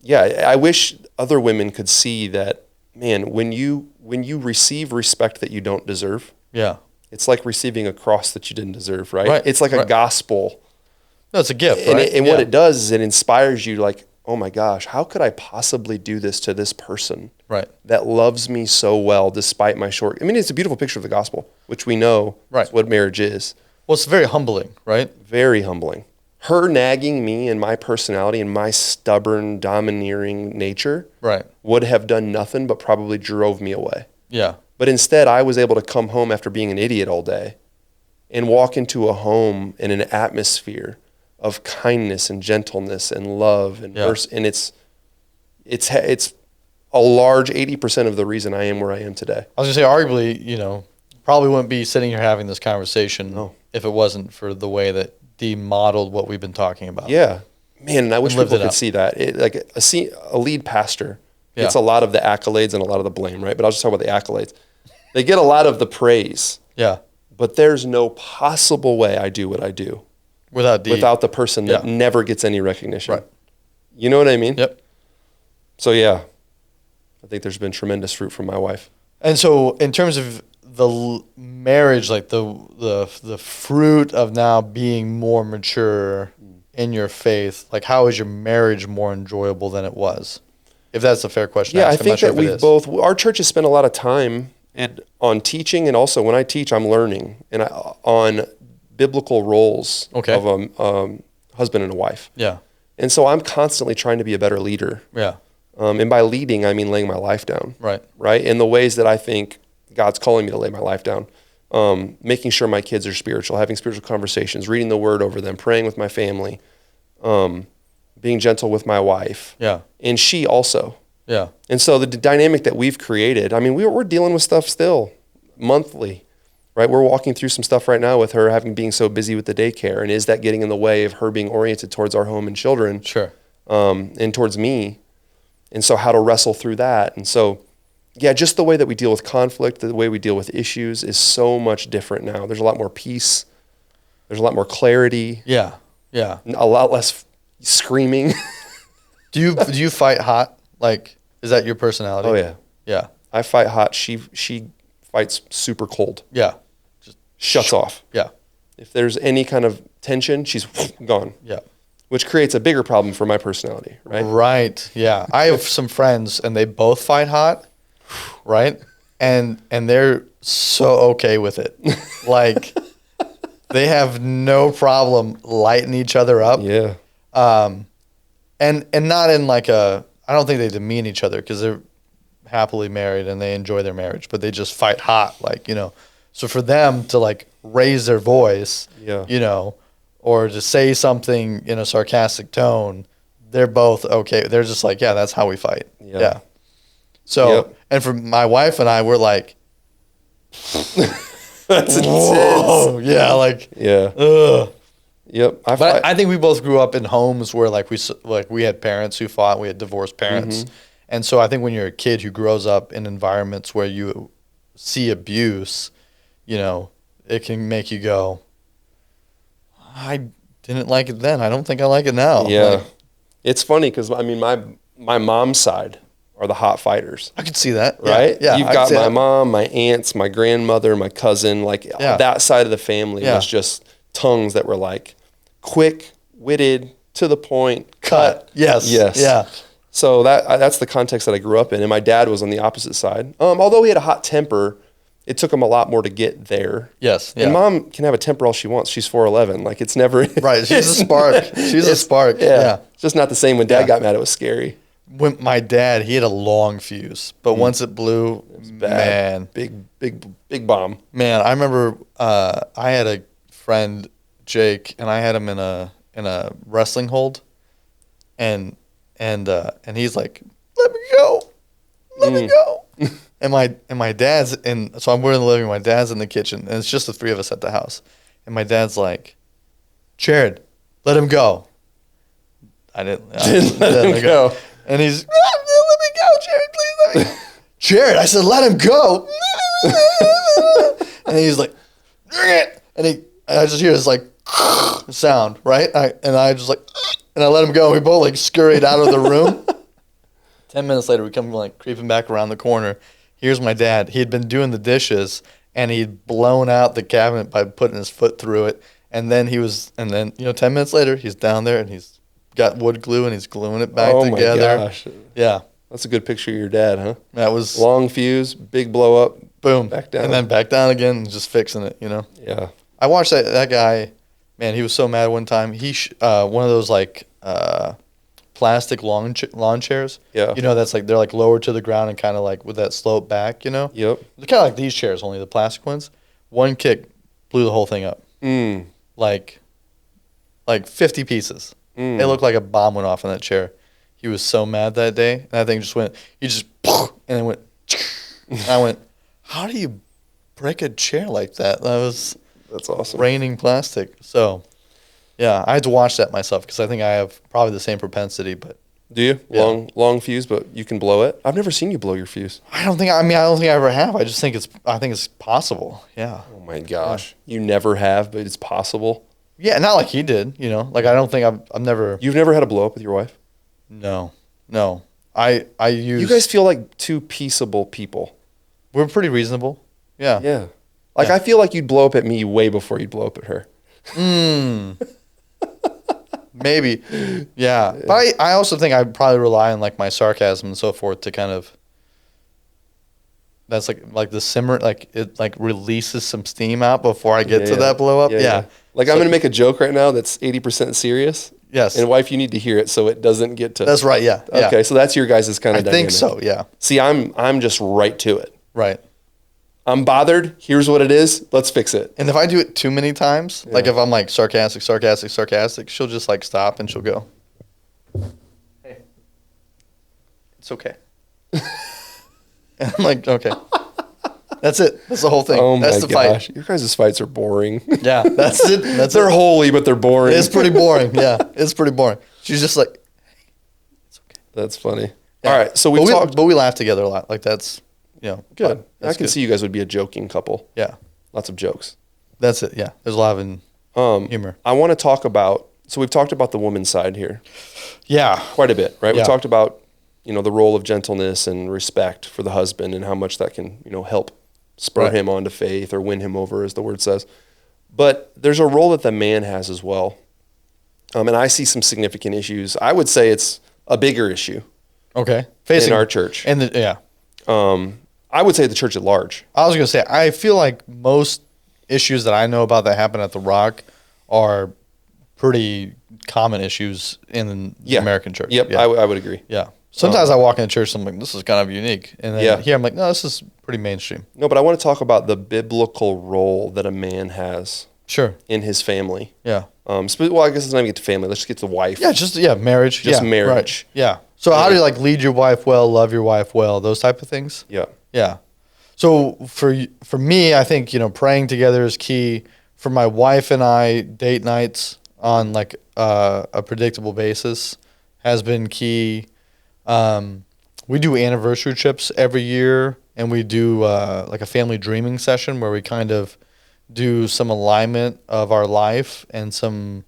yeah, I wish other women could see that, man, when you receive respect that you don't deserve, it's like receiving a cross that you didn't deserve, right? It's like a gospel. No, it's a gift, and right? And what it does is it inspires you to like, oh my gosh, how could I possibly do this to this person Right. that loves me so well despite my short? I mean, it's a beautiful picture of the gospel, which we know is what marriage is. Well, it's very humbling, right? Very humbling. Her nagging me and my personality and my stubborn, domineering nature Right. would have done nothing but probably drove me away. Yeah. But instead, I was able to come home after being an idiot all day and walk into a home in an atmosphere of kindness and gentleness and love and and it's a large 80% of the reason I am where I am today. I was gonna say, arguably, probably wouldn't be sitting here having this conversation if it wasn't for the way that Dee modeled what we've been talking about. Yeah, man, and I wish people could up. see that. A lead pastor gets a lot of the accolades and a lot of the blame, right? But I'll just talk about the accolades. They get a lot of the praise. Yeah. But there's no possible way I do what I do without the person that never gets any recognition. Right. You know what I mean? Yep. So yeah, I think there's been tremendous fruit from my wife. And so, in terms of the marriage, like the fruit of now being more mature in your faith, like how is your marriage more enjoyable than it was? If that's a fair question. Yeah, I think that our church has spent a lot of time on teaching, and also when I teach, I'm learning on biblical roles of a husband and a wife. Yeah. And so I'm constantly trying to be a better leader. Yeah. And by leading, I mean laying my life down. Right. Right. In the ways that I think God's calling me to lay my life down. Making sure my kids are spiritual, having spiritual conversations, reading the word over them, praying with my family, being gentle with my wife. Yeah. And she also. Yeah. And so the dynamic that we've created, I mean, we're dealing with stuff still monthly, right? We're walking through some stuff right now with her being so busy with the daycare. And is that getting in the way of her being oriented towards our home and children? Sure. And towards me. And so how to wrestle through that. And so, yeah, just the way that we deal with conflict, the way we deal with issues is so much different now. There's a lot more peace. There's a lot more clarity. Yeah. Yeah. A lot less screaming. Do you fight hot? Like, is that your personality? Oh yeah. Yeah. I fight hot. She fights super cold. Yeah. Just shuts off. Yeah. If there's any kind of tension, she's gone. Yeah. Which creates a bigger problem for my personality, right? Right. Yeah. I have some friends and they both fight hot, right? And they're so okay with it. Like they have no problem lighting each other up. Yeah. And not in like I don't think they demean each other because they're happily married and they enjoy their marriage, but they just fight hot, like, So for them to like raise their voice, or to say something in a sarcastic tone, they're both okay. They're just like, yeah, that's how we fight. Yeah. So, and for my wife and I, we're like, that's whoa, intense. yeah, like, yeah. Ugh. Yep. But I think we both grew up in homes where we had parents who fought. We had divorced parents, and so I think when you're a kid who grows up in environments where you see abuse, it can make you go, I didn't like it then. I don't think I like it now. Yeah. It's funny because, I mean, my mom's side are the hot fighters. I could see that. Right? Yeah. You've got my mom, my aunts, my grandmother, my cousin. Like, that side of the family was just tongues that were like quick-witted, to the point, cut. Yes. Yeah. So that's the context that I grew up in. And my dad was on the opposite side. Although he had a hot temper, it took him a lot more to get there. Yes. Yeah. And mom can have a temper all she wants. She's 4'11". Like, it's never... Right. She's a spark. She's a spark. Yeah. It's just not the same. When Dad got mad, it was scary. When my dad, he had a long fuse, but once it blew, it was man. Big bomb. Man, I remember I had a friend, Jake, and I had him in a wrestling hold, and he's like, let me go. And my dad's so we're in the living room, my dad's in the kitchen, and it's just the three of us at the house. And my dad's like, Jared, let him go. I didn't let him go. And he's, let me go, Jared, please let me go. Jared, I said, let him go. And he's like, and I just hear this like sound, right? And I just like, and I let him go. And we both like scurried out of the room. 10 minutes later, we come like creeping back around the corner. Here's my dad. He had been doing the dishes, and he'd blown out the cabinet by putting his foot through it. And then 10 minutes later, he's down there, and he's got wood glue and he's gluing it back Oh together. my gosh. Yeah. That's a good picture of your dad, huh? That was Long fuse, big blow up, boom. back down. And then back down again and just fixing it, you know? Yeah. I watched that guy, man, he was so mad one time. One of those like plastic lawn chairs. Yeah. You know, that's like, they're like lowered to the ground and kind of like with that slope back, you know? Yep. They're kind of like these chairs, only the plastic ones. One kick blew the whole thing up. Like 50 pieces. It looked like a bomb went off in that chair. He was so mad that day. And that thing just went, and then went, and I went, how do you break a chair like that? That's awesome. Raining plastic. So, yeah, I had to watch that myself because I think I have probably the same propensity. But do you? Yeah. Long fuse, but you can blow it? I've never seen you blow your fuse. I don't think I ever have. I think it's possible. Yeah. Oh my gosh. Yeah. You never have, but it's possible? Yeah, not like he did, you know. Like I don't think I've never. You've never had a blow up with your wife? No. I use. You guys feel like two peaceable people. We're pretty reasonable. Yeah. Yeah. Like I feel like you'd blow up at me way before you'd blow up at her. Maybe. Yeah. But I also think I probably rely on like my sarcasm and so forth to kind of. That's like the simmer, like it like releases some steam out before I get to that blow up. Yeah. Like I'm going to make a joke right now that's 80% serious. Yes. And wife, you need to hear it so it doesn't get to. That's right. Yeah. Okay. So that's your guys' kind of dynamic. I think so. Yeah. See, I'm just right to it. Right. I'm bothered. Here's what it is. Let's fix it. And if I do it too many times, like if I'm like sarcastic, she'll just like stop and she'll go, "Hey, it's okay." And I'm like, okay. That's it. That's the whole thing. Oh that's my the gosh. fight. Your guys' fights are boring. Yeah, that's it. They're holy, but they're boring. It's pretty boring. Yeah, it's pretty boring. She's just like, hey, it's okay. That's funny. Yeah. All right, so we talked. But we laugh together a lot. Like that's, good. I can good. see you guys would be a joking couple. Yeah. Lots of jokes. That's it. Yeah. There's a lot of humor. I want to talk about, so we've talked about the woman's side here. Yeah. Quite a bit, right? Yeah. We talked about, the role of gentleness and respect for the husband and how much that can, help spur him onto faith or win him over, as the word says. But there's a role that the man has as well. And I see some significant issues. I would say it's a bigger issue. Okay. In our church. And I would say the church at large. I was going to say, I feel like most issues that I know about that happen at the Rock are pretty common issues in the American church. Yep, yeah. I would agree. Yeah. Sometimes I walk in church and I'm like, this is kind of unique. And then here I'm like, no, this is pretty mainstream. No, but I want to talk about the biblical role that a man has in his family. Yeah. Well, I guess it's not even get to family. Let's just get to wife. Yeah, marriage. Just marriage. Right. Yeah. So how do you like lead your wife well, love your wife well, those type of things? Yeah. Yeah. So for me, I think, praying together is key. For my wife and I, date nights on like a predictable basis has been key. We do anniversary trips every year, and we do like a family dreaming session where we kind of do some alignment of our life and some,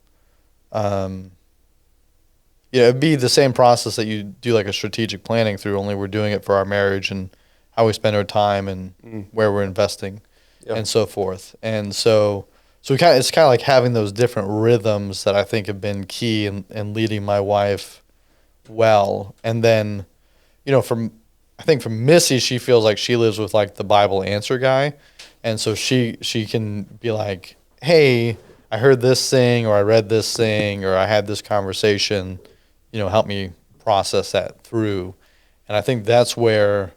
it'd be the same process that you do like a strategic planning through, only we're doing it for our marriage and how we spend our time and where we're investing and so forth. And so it's kind of like having those different rhythms that I think have been key in leading my wife well. And then, I think for Missy, she feels like she lives with like the Bible answer guy. And so she can be like, hey, I heard this thing, or I read this thing, or I had this conversation, help me process that through. And I think that's where,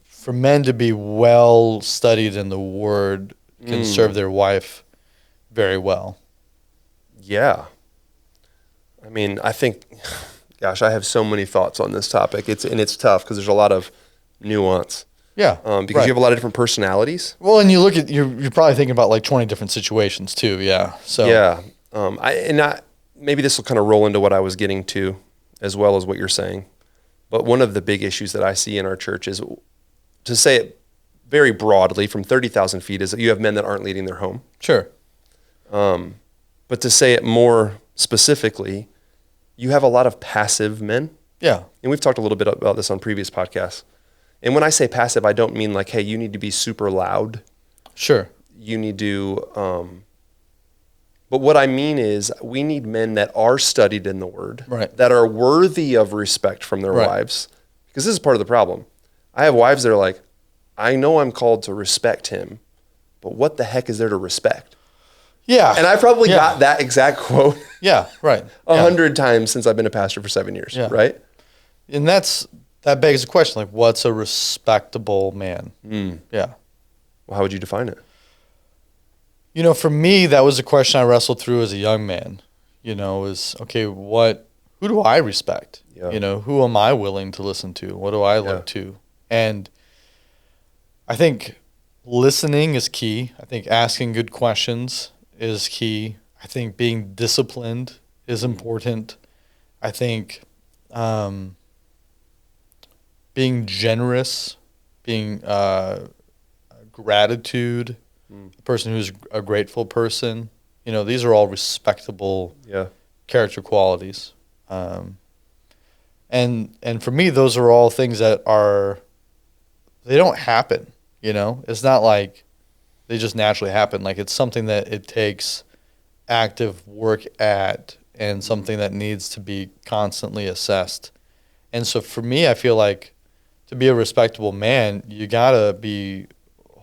for men to be well studied in the Word can serve their wife very well. Yeah. I mean, I think, gosh, I have so many thoughts on this topic. It's tough because there's a lot of nuance. Yeah. Because you have a lot of different personalities. Well, and you look at, you're probably thinking about like 20 different situations too. Yeah. So yeah. Maybe this will kind of roll into what I was getting to as well as what you're saying. But one of the big issues that I see in our church is, to say it very broadly from 30,000 feet, is that you have men that aren't leading their home. Sure. But to say it more specifically, you have a lot of passive men. Yeah. And we've talked a little bit about this on previous podcasts. And when I say passive, I don't mean like, hey, you need to be super loud. Sure. You need to But what I mean is we need men that are studied in the word, Right. that are worthy of respect from their Right. wives. Because this is part of the problem. I have wives that are like, I know I'm called to respect him, but what the heck is there to respect? Yeah. And I probably Yeah. got that exact quote Yeah, right. 100 times since I've been a pastor for 7 years, Yeah. right? And that begs the question, like, what's a respectable man? Yeah. Well, how would you define it? You know, for me, that was a question I wrestled through as a young man. You know, is, okay, who do I respect? Yeah. You know, who am I willing to listen to? What do I look to? And I think listening is key. I think asking good questions is key. I think being disciplined is important. I think being generous, being gratitude, a person who's a grateful person. You know, these are all respectable character qualities. And for me, those are all things that they don't happen, you know? It's not like they just naturally happen. Like, it's something that it takes active work at and something that needs to be constantly assessed. And so for me, I feel like to be a respectable man, you gotta be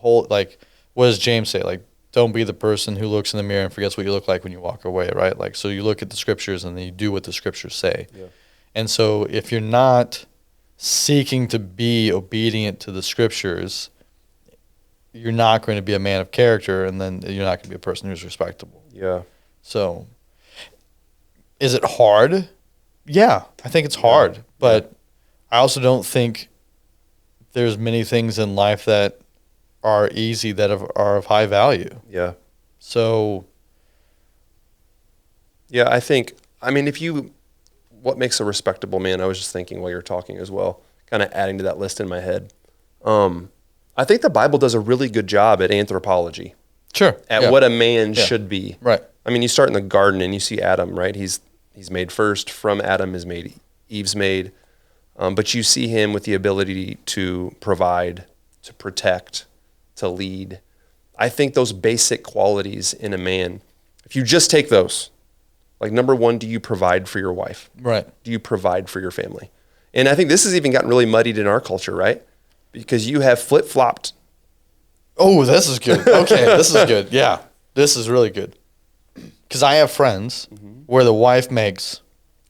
like, what does James say? Like, don't be the person who looks in the mirror and forgets what you look like when you walk away, right? Like, so you look at the scriptures and then you do what the scriptures say. Yeah. And so if you're not seeking to be obedient to the scriptures, you're not going to be a man of character, and then you're not going to be a person who's respectable. Yeah. So is it hard? Yeah, I think it's hard, but I also don't think there's many things in life that are easy that are of high value. Yeah. So. Yeah, what makes a respectable man? I was just thinking while you're talking as well, kind of adding to that list in my head. I think the Bible does a really good job at anthropology. Sure. At what a man should be. Right. I mean, you start in the garden and you see Adam, right? He's made first. From Adam is made Eve's made. But you see him with the ability to provide, to protect, to lead. I think those basic qualities in a man, if you just take those, like, number one, do you provide for your wife? Right. Do you provide for your family? And I think this has even gotten really muddied in our culture, right? Because you have flip-flopped. Oh, this is good. Okay, this is good. Yeah, this is really good. Because I have friends where the wife makes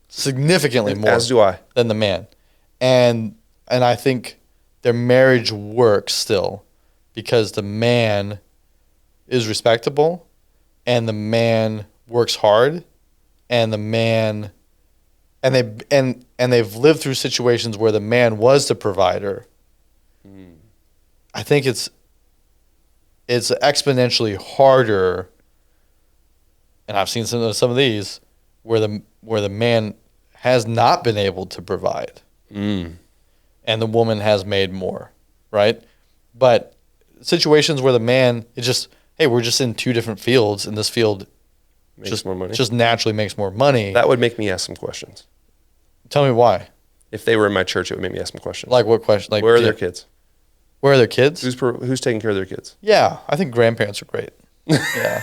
significantly more As do I. than the man. And I think their marriage works still because the man is respectable and the man works hard and the man and they've lived through situations where the man was the provider. I think it's exponentially harder, and I've seen some of these where the man has not been able to provide, and the woman has made more, right? But situations where the man, it's just, hey, we're just in two different fields, and this field Makes more money. just naturally makes more money. That would make me ask some questions. Tell me why. If they were in my church, it would make me ask some questions. Like what question? Like, where are their kids? Where are their kids? Who's taking care of their kids? Yeah, I think grandparents are great. Yeah.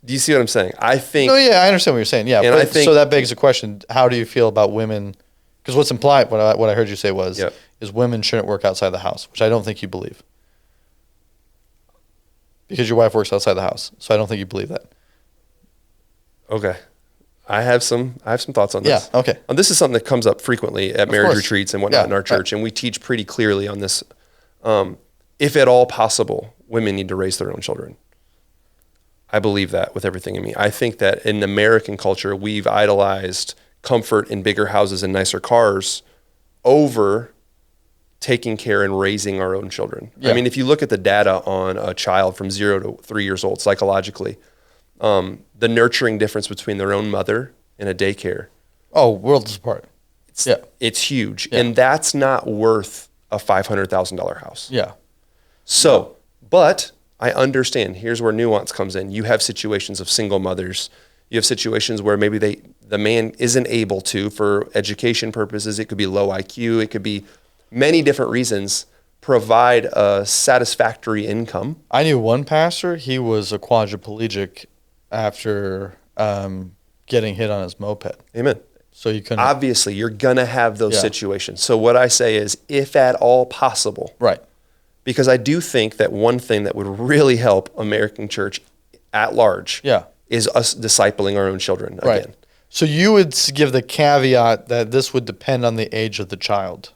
Do you see what I'm saying? I think. No, yeah, I understand what you're saying. Yeah, And but I think- so that begs the question: how do you feel about women? Because what's implied, what I heard you say was, is women shouldn't work outside the house, which I don't think you believe. Because your wife works outside the house, so I don't think you believe that. Okay. I have some thoughts on this. Yeah, okay. This is something that comes up frequently at marriage course. retreats and whatnot Yeah, in our church, and we teach pretty clearly on this. If at all possible, women need to raise their own children. I believe that with everything in me. I think that in American culture, we've idolized comfort in bigger houses and nicer cars over taking care and raising our own children. Yeah. I mean, if you look at the data on a child from 0 to 3 years old psychologically, the nurturing difference between their own mother and a daycare. Oh, worlds apart. It's huge. Yeah. And that's not worth a $500,000 house. Yeah. So, but I understand. Here's where nuance comes in. You have situations of single mothers. You have situations where maybe the man isn't able to, for education purposes. It could be low IQ. It could be many different reasons, provide a satisfactory income. I knew one pastor. He was a quadriplegic after getting hit on his moped. Amen. So you couldn't. Obviously, you're going to have those Yeah. situations. So what I say is, if at all possible, Right. because I do think that one thing that would really help American church at large Yeah. is us discipling our own children Right. again. So you would give the caveat that this would depend on the age of the child.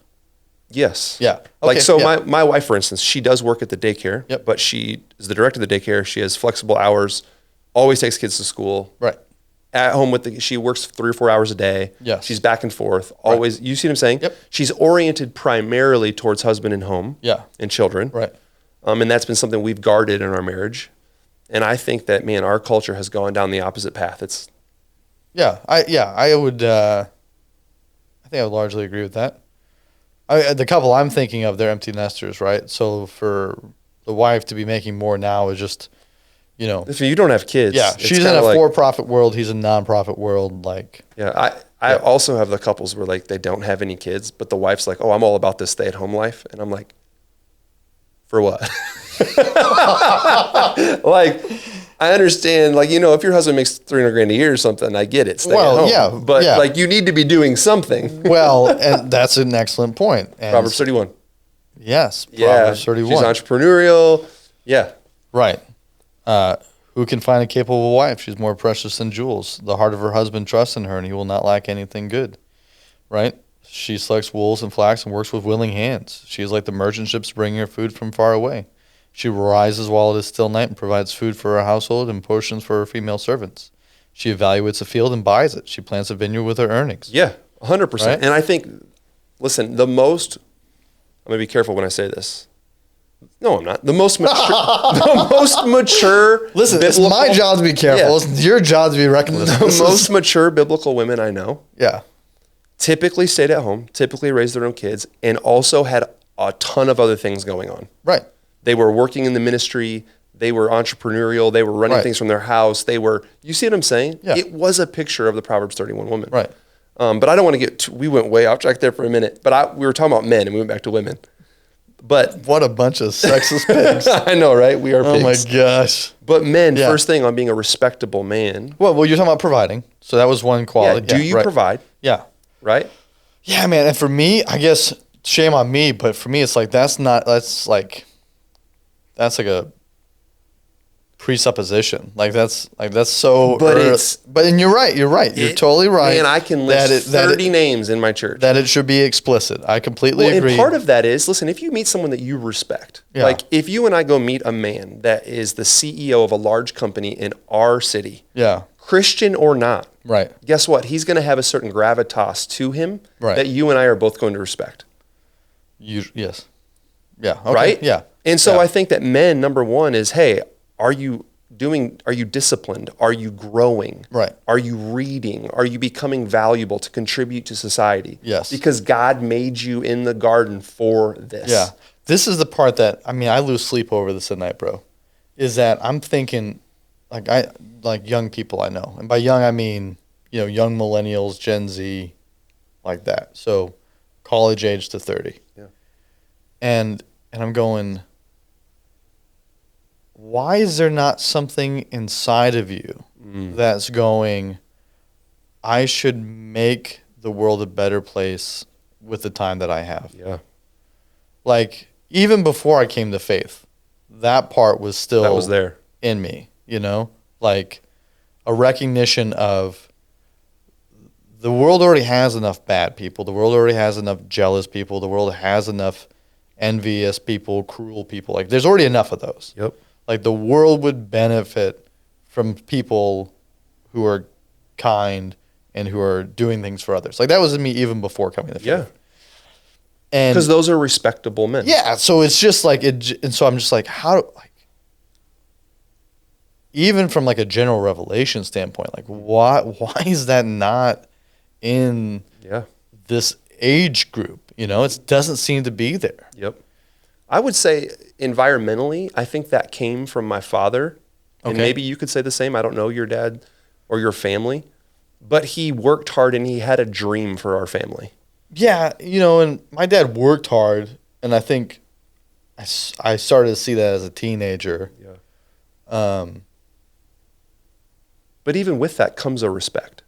Yes. Yeah. Like, Okay, so yeah. my wife, for instance, she does work at the daycare, Yep. but she is the director of the daycare. She has flexible hours, always takes kids to school. Right. At home she works 3 or 4 hours a day. Yes. She's back and forth. Always, you see what I'm saying? Yep. She's oriented primarily towards husband and home. Yeah. And children. Right. And that's been something we've guarded in our marriage. And I think that, man, our culture has gone down the opposite path. It's I would. I think I would largely agree with that. The couple I'm thinking of, they're empty nesters, right? So for the wife to be making more now is just, if you don't have kids. yeah, it's she's in kinda a like, for-profit world. He's a non-profit world. Like, yeah, I also have the couples where like they don't have any kids, but the wife's like, oh, I'm all about this stay-at-home life. And I'm like, for what? Like, I understand, like, if your husband makes $300,000 a year or something, I get it. Stay Well, at home. yeah, But yeah. like, you need to be doing something. well, and that's an excellent point. And Proverbs 31. yes, Yeah. Proverbs 31. She's entrepreneurial. Yeah. Right. Who can find a capable wife? She's more precious than jewels. The heart of her husband trusts in her, and he will not lack anything good. Right? She selects wools and flax and works with willing hands. She is like the merchant ships bringing her food from far away. She rises while it is still night and provides food for her household and portions for her female servants. She evaluates a field and buys it. She plants a vineyard with her earnings. Yeah, 100%. Right? And I think, listen, I'm going to be careful when I say this. No, I'm not. The most mature, the most mature. Listen, it's my job to be careful. Yeah. It's your job to be reckless. The most mature biblical women I know Yeah. typically stayed at home, typically raised their own kids, and also had a ton of other things going on. Right. They were working in the ministry. They were entrepreneurial. They were running Right. things from their house. You see what I'm saying? Yeah. It was a picture of the Proverbs 31 woman. Right. But I don't want to we went way off track there for a minute, but we were talking about men and we went back to women. But What a bunch of sexist pigs. I know, right? We are Oh my pigs. gosh. But men, Yeah. first thing on being a respectable man. Well, you're talking about providing. So that was one Yeah, quality. do you right. provide? Yeah. Right? Yeah, man. And for me, I guess, shame on me, but for me, it's like, that's like a presupposition. Like that's so. But and you're right. You're totally right. Man, I can list 30 names in my church. that it should be explicit. I completely Well, agree. and part of that is, listen, if you meet someone that you respect, Yeah. like if you and I go meet a man that is the CEO of a large company in our city, Yeah. Christian or not, Right. guess what? He's going to have a certain gravitas to him Right. that you and I are both going to respect. Yes. Yeah. Okay. Right? Yeah. And so Yeah. I think that men, number one is, hey, are you disciplined? Are you growing? Right. Are you reading? Are you becoming valuable to contribute to society? Yes. Because God made you in the garden for this. Yeah. This is the part that, I lose sleep over this at night, bro. Is that I'm thinking, like young people I know. And by young, I mean, young millennials, Gen Z, like that. So college age to 30. Yeah. And I'm going, why is there not something inside of you that's going, I should make the world a better place with the time that I have? Yeah. Like, even before I came to faith, that part was still That was there. in me, like a recognition of the world already has enough bad people. The world already has enough jealous people. The world has enough envious people, cruel people. Like, there's already enough of those. Yep. Like, the world would benefit from people who are kind and who are doing things for others. Like, that was in me even before coming to faith. Yeah. And Because those are respectable men. yeah, so it's just like and so I'm just like, even from like a general revelation standpoint, like why is that not in Yeah. this age group? It doesn't seem to be there. Yep. I would say environmentally, I think that came from my father. And Okay. maybe you could say the same. I don't know your dad or your family. But he worked hard and he had a dream for our family. Yeah, and my dad worked hard, and I think I started to see that as a teenager. Yeah. But even with that comes a respect.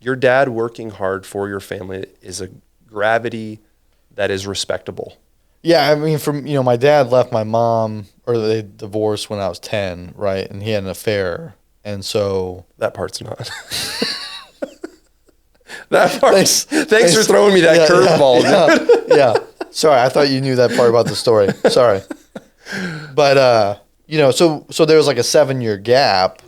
Your dad working hard for your family is a gravity that is respectable. Yeah, I mean, my dad left my mom, or they divorced when I was 10, right? And he had an affair. And so. That part's not. That part. Thanks for throwing me that curveball. Yeah. Sorry, I thought you knew that part about the story. Sorry. But, so there was like a 7-year gap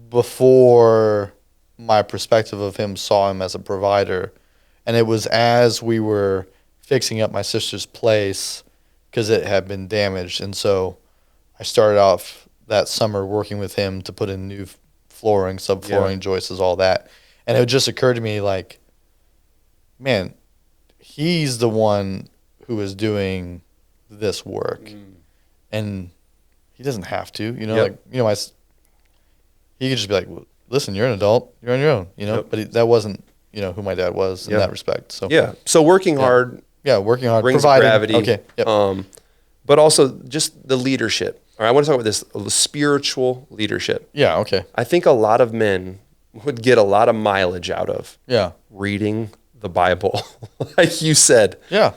before my perspective of him saw him as a provider. And it was as we were fixing up my sister's place because it had been damaged. And so I started off that summer working with him to put in new flooring, subflooring, joists, all that. And it just occurred to me, like, man, he's the one who is doing this work. And he doesn't have to, he could just be like, well, listen, you're an adult, you're on your own, but that wasn't, who my dad was in that respect. So so working hard. Yeah, working hard. Brings providing. gravity. Okay. Yep. But also just the leadership. All right, I want to talk about this, spiritual leadership. Yeah, okay. I think a lot of men would get a lot of mileage out of reading the Bible, like you said. Yeah.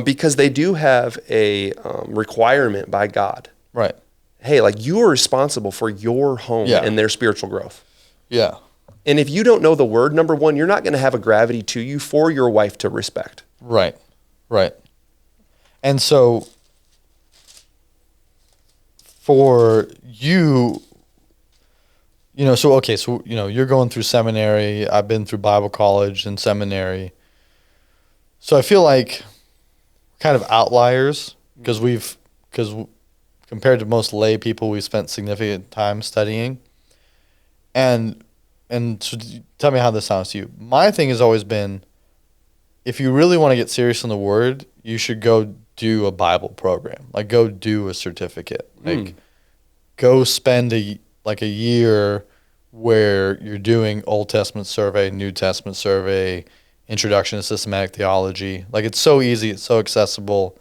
Because they do have a requirement by God. Right. Hey, like you are responsible for your home and their spiritual growth. Yeah. And if you don't know the word, number one, you're not going to have a gravity to you for your wife to respect. Right. Right. And so for you, you're going through seminary. I've been through Bible college and seminary. So I feel like we're kind of outliers because compared to most lay people, we spent significant time studying. And so tell me how this sounds to you. My thing has always been, if you really want to get serious in the word, you should go do a Bible program. Like, go do a certificate. Like, go spend a year where you're doing Old Testament survey, New Testament survey, introduction to systematic theology. Like, it's so easy. It's so accessible.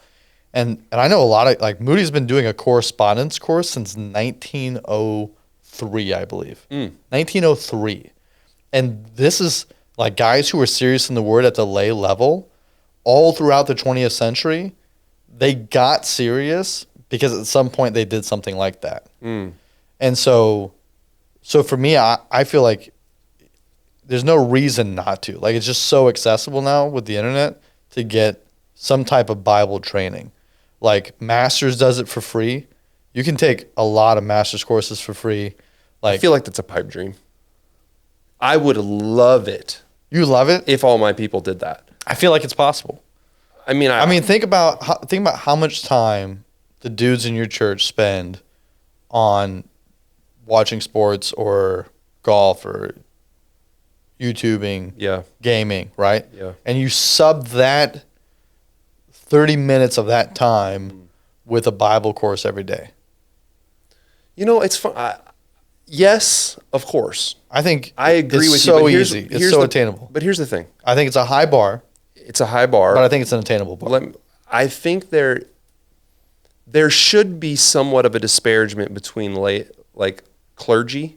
And I know a lot of, like, Moody's been doing a correspondence course since 1903, I believe. 1903. And this is, like, guys who are serious in the word at the lay level, all throughout the 20th century, they got serious because at some point they did something like that. And so for me, I feel like there's no reason not to. Like, it's just so accessible now with the internet to get some type of Bible training. Like, Masters does it for free. You can take a lot of Masters courses for free. Like, I feel like that's a pipe dream. I would love it. You love it? If all my people did that. I feel like it's possible. I mean, think about how much time the dudes in your church spend on watching sports or golf or YouTubing, gaming, right? Yeah. And you sub that 30 minutes of that time with a Bible course every day. It's fun. Yes, of course. I think I agree with you. So easy. It's so attainable. But here's the thing. I think it's a high bar. It's a high bar. But I think it's an attainable bar. I think there should be somewhat of a disparagement between clergy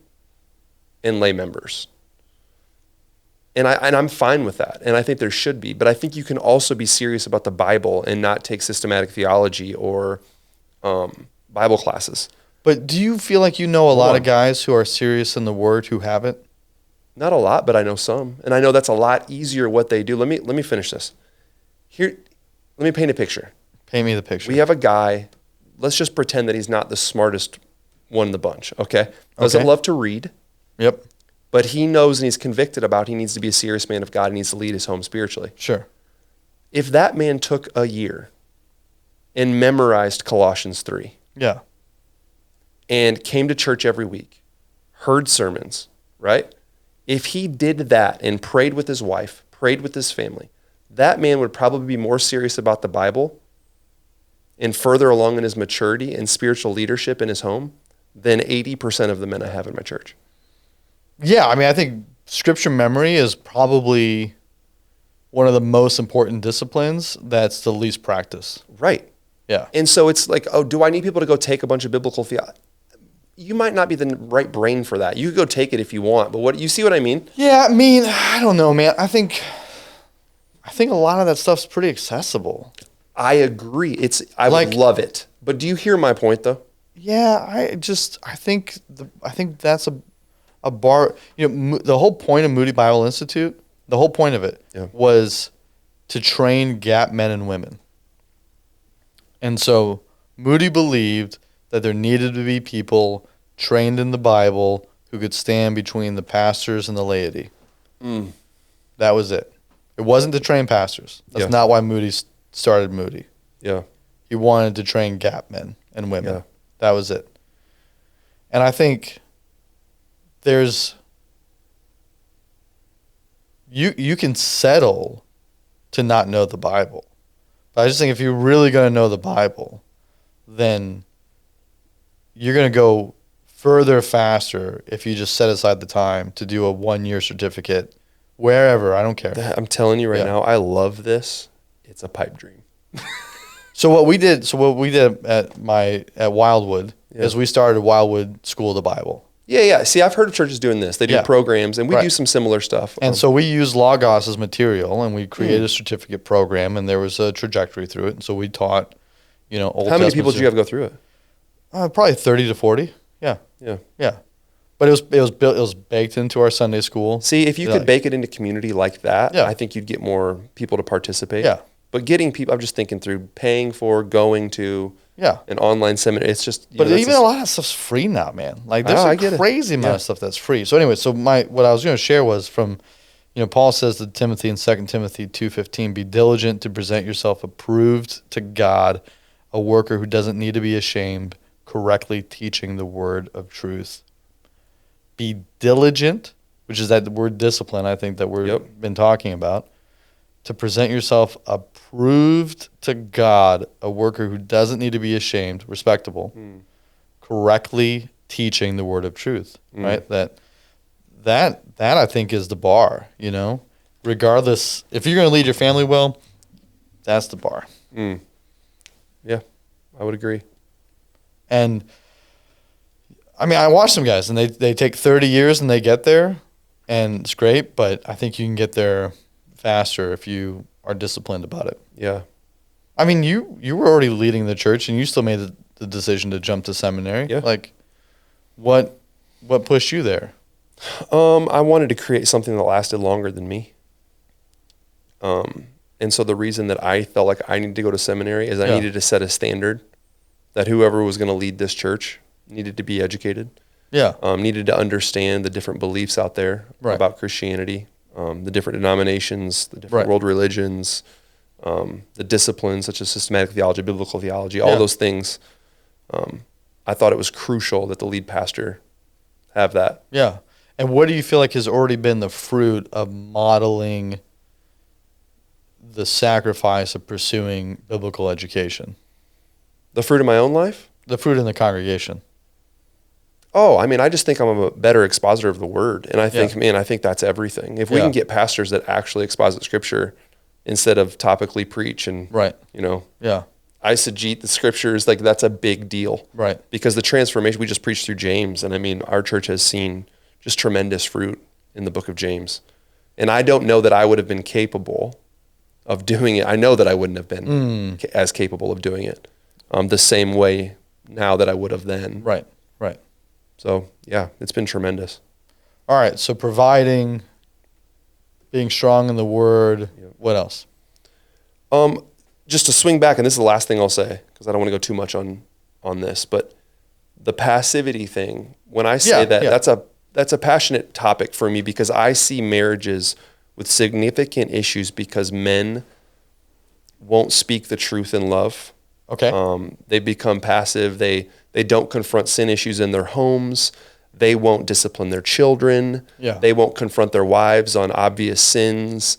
and lay members. And I'm fine with that. And I think there should be. But I think you can also be serious about the Bible and not take systematic theology or Bible classes. But do you feel like you know a lot of guys who are serious in the word who haven't? Not a lot, but I know some. And I know that's a lot easier what they do. Let me finish this. Here, let me paint a picture. Paint me the picture. We have a guy, let's just pretend that he's not the smartest one in the bunch, okay? Doesn't love to read. Yep. But he knows and he's convicted about he needs to be a serious man of God and needs to lead his home spiritually. Sure. If that man took a year and memorized Colossians 3. Yeah. And came to church every week, heard sermons, right? If he did that and prayed with his wife, prayed with his family, that man would probably be more serious about the Bible and further along in his maturity and spiritual leadership in his home than 80% of the men I have in my church. Yeah, I think scripture memory is probably one of the most important disciplines that's the least practiced. Right. Yeah. And so it's like, do I need people to go take a bunch of biblical theology? you might not be the right brain for that. You could go take it if you want, but you see what I mean? Yeah, I mean, I don't know, man. I think a lot of that stuff's pretty accessible. I agree. I would love it. But do you hear my point though? Yeah, I think that's a bar. You know, the whole point of Moody Bible Institute, the whole point of it was to train Gap men and women. And so Moody believed that there needed to be people trained in the Bible who could stand between the pastors and the laity. That was it. It wasn't to train pastors. That's not why Moody started Moody. Yeah. He wanted to train Gap men and women. Yeah. That was it. And I think there's you can settle to not know the Bible. But I just think if you're really going to know the Bible, then you're going to go further faster if you just set aside the time to do a 1-year certificate wherever. I don't care. I'm telling you right now, I love this. It's a pipe dream. So what we did at Wildwood is we started Wildwood School of the Bible. Yeah. See, I've heard of churches doing this. They do programs, and we do some similar stuff. And so we use Logos as material, and we created a certificate program, and there was a trajectory through it. And so we taught, Old Testament. How many people did you have go through it? Probably 30 to 40. Yeah. But it was baked into our Sunday school. See, if you could bake it into community like that, I think you'd get more people to participate. Yeah. But getting people, I'm just thinking through paying for going to an online seminar. It's just, but even a lot of stuff's free now, man. Like there's a crazy amount of stuff that's free. So anyway, what I was going to share was from, Paul says to Timothy in 2 Timothy 2:15, be diligent to present yourself approved to God, a worker who doesn't need to be ashamed, correctly teaching the word of truth. Be diligent, which is that word discipline, I think that we've been talking about. To present yourself approved to God, a worker who doesn't need to be ashamed, respectable, correctly teaching the word of truth, right? That I think is the bar, regardless, if you're going to lead your family well, that's the bar. Yeah, I would agree. And I mean, I watch some guys and they take 30 years and they get there and it's great, but I think you can get there faster if you are disciplined about it. Yeah. I mean, you were already leading the church and you still made the decision to jump to seminary. Yeah. Like, what pushed you there? I wanted to create something that lasted longer than me. And so the reason that I felt like I needed to go to seminary is I needed to set a standard that whoever was going to lead this church needed to be educated. Yeah. Needed to understand the different beliefs out there about Christianity. The different denominations, the different world religions, the disciplines such as systematic theology, biblical theology, all those things. I thought it was crucial that the lead pastor have that. Yeah. And what do you feel like has already been the fruit of modeling the sacrifice of pursuing biblical education? The fruit of my own life? The fruit in the congregation. Oh, I mean, I just think I'm a better expositor of the word. And I think, I think that's everything. If we can get pastors that actually exposit scripture instead of topically preach and, eisegete the scriptures, like that's a big deal. Right. Because the transformation, we just preached through James. And I mean, our church has seen just tremendous fruit in the book of James. And I don't know that I would have been capable of doing it. I know that I wouldn't have been as capable of doing it the same way now that I would have then. Right. So, it's been tremendous. All right. So providing, being strong in the word, what else? Just to swing back, and this is the last thing I'll say, because I don't want to go too much on this, but the passivity thing, when I say that's a passionate topic for me because I see marriages with significant issues because men won't speak the truth in love. Okay. They become passive. They don't confront sin issues in their homes. They won't discipline their children. Yeah. They won't confront their wives on obvious sins.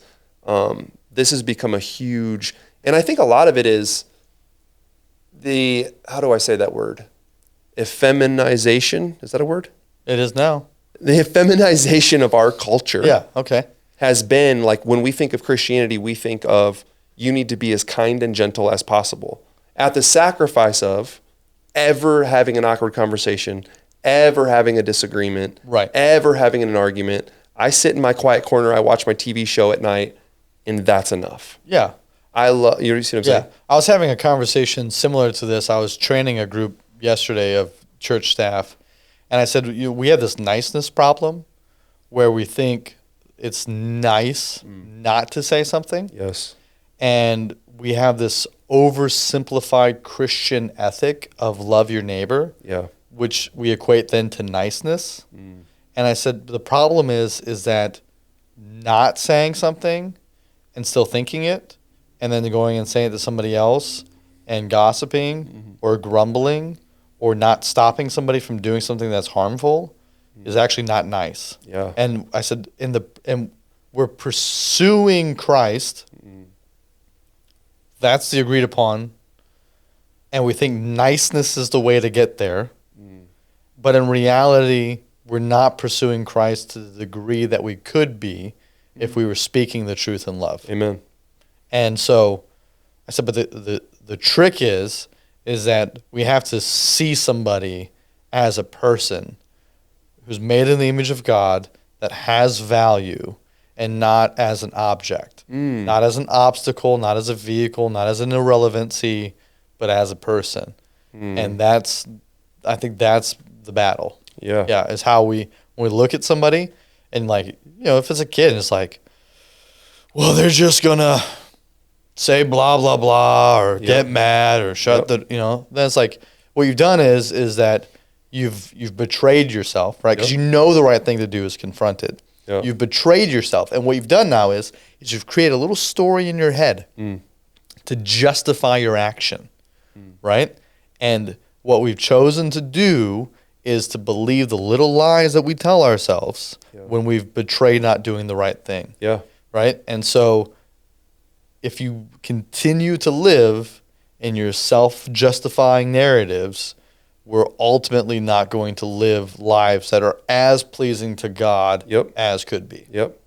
This has become a huge, and I think a lot of it is how do I say that word? Effeminization. Is that a word? It is now. The effeminization of our culture. Yeah. Okay. Has been like when we think of Christianity, we think of you need to be as kind and gentle as possible at the sacrifice of ever having an awkward conversation, ever having a disagreement, Right. ever having an argument. I sit in my quiet corner, I watch my TV show at night, and that's enough. Yeah. I love, you see what I'm Yeah. saying? I was having a conversation similar to this. I was training a group yesterday of church staff, and I said, we have this niceness problem where we think it's nice not to say something. Yes. And we have this oversimplified Christian ethic of love your neighbor, Yeah. which we equate then to niceness. And I said, the problem is that not saying something and still thinking it, and then going and saying it to somebody else and gossiping or grumbling or not stopping somebody from doing something that's harmful is actually not nice. Yeah. And I said, and we're pursuing Christ. That's the agreed upon. And we think niceness is the way to get there. But in reality, we're not pursuing Christ to the degree that we could be if we were speaking the truth in love. Amen. And so I said, but the trick is that we have to see somebody as a person who's made in the image of God that has value and not as an object, not as an obstacle, not as a vehicle, not as an irrelevancy, but as a person. And I think that's the battle. Yeah. Yeah, is how when we look at somebody and if it's a kid, it's like, well, they're just gonna say blah blah blah or get mad or shut then it's like what you've done is that you've betrayed yourself, right? Because you know the right thing to do is confront it. Yep. You've betrayed yourself, and what you've done now is you've created a little story in your head to justify your action, right? And what we've chosen to do is to believe the little lies that we tell ourselves when we've betrayed not doing the right thing. Yeah. Right? And so if you continue to live in your self-justifying narratives, we're ultimately not going to live lives that are as pleasing to God as could be. Yep.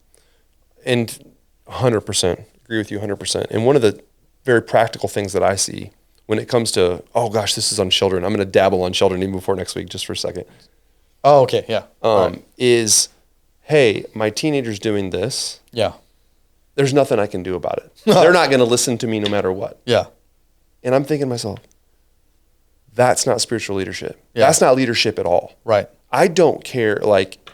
And 100%. Agree with you 100%. And one of the very practical things that I see when it comes to, oh gosh, this is on children. I'm going to dabble on children even before next week, just for a second. Oh, okay. Yeah. Is, hey, my teenager's doing this. Yeah. There's nothing I can do about it. They're not going to listen to me no matter what. Yeah. And I'm thinking to myself, that's not spiritual leadership. Yeah. That's not leadership at all. Right. I don't care. Like,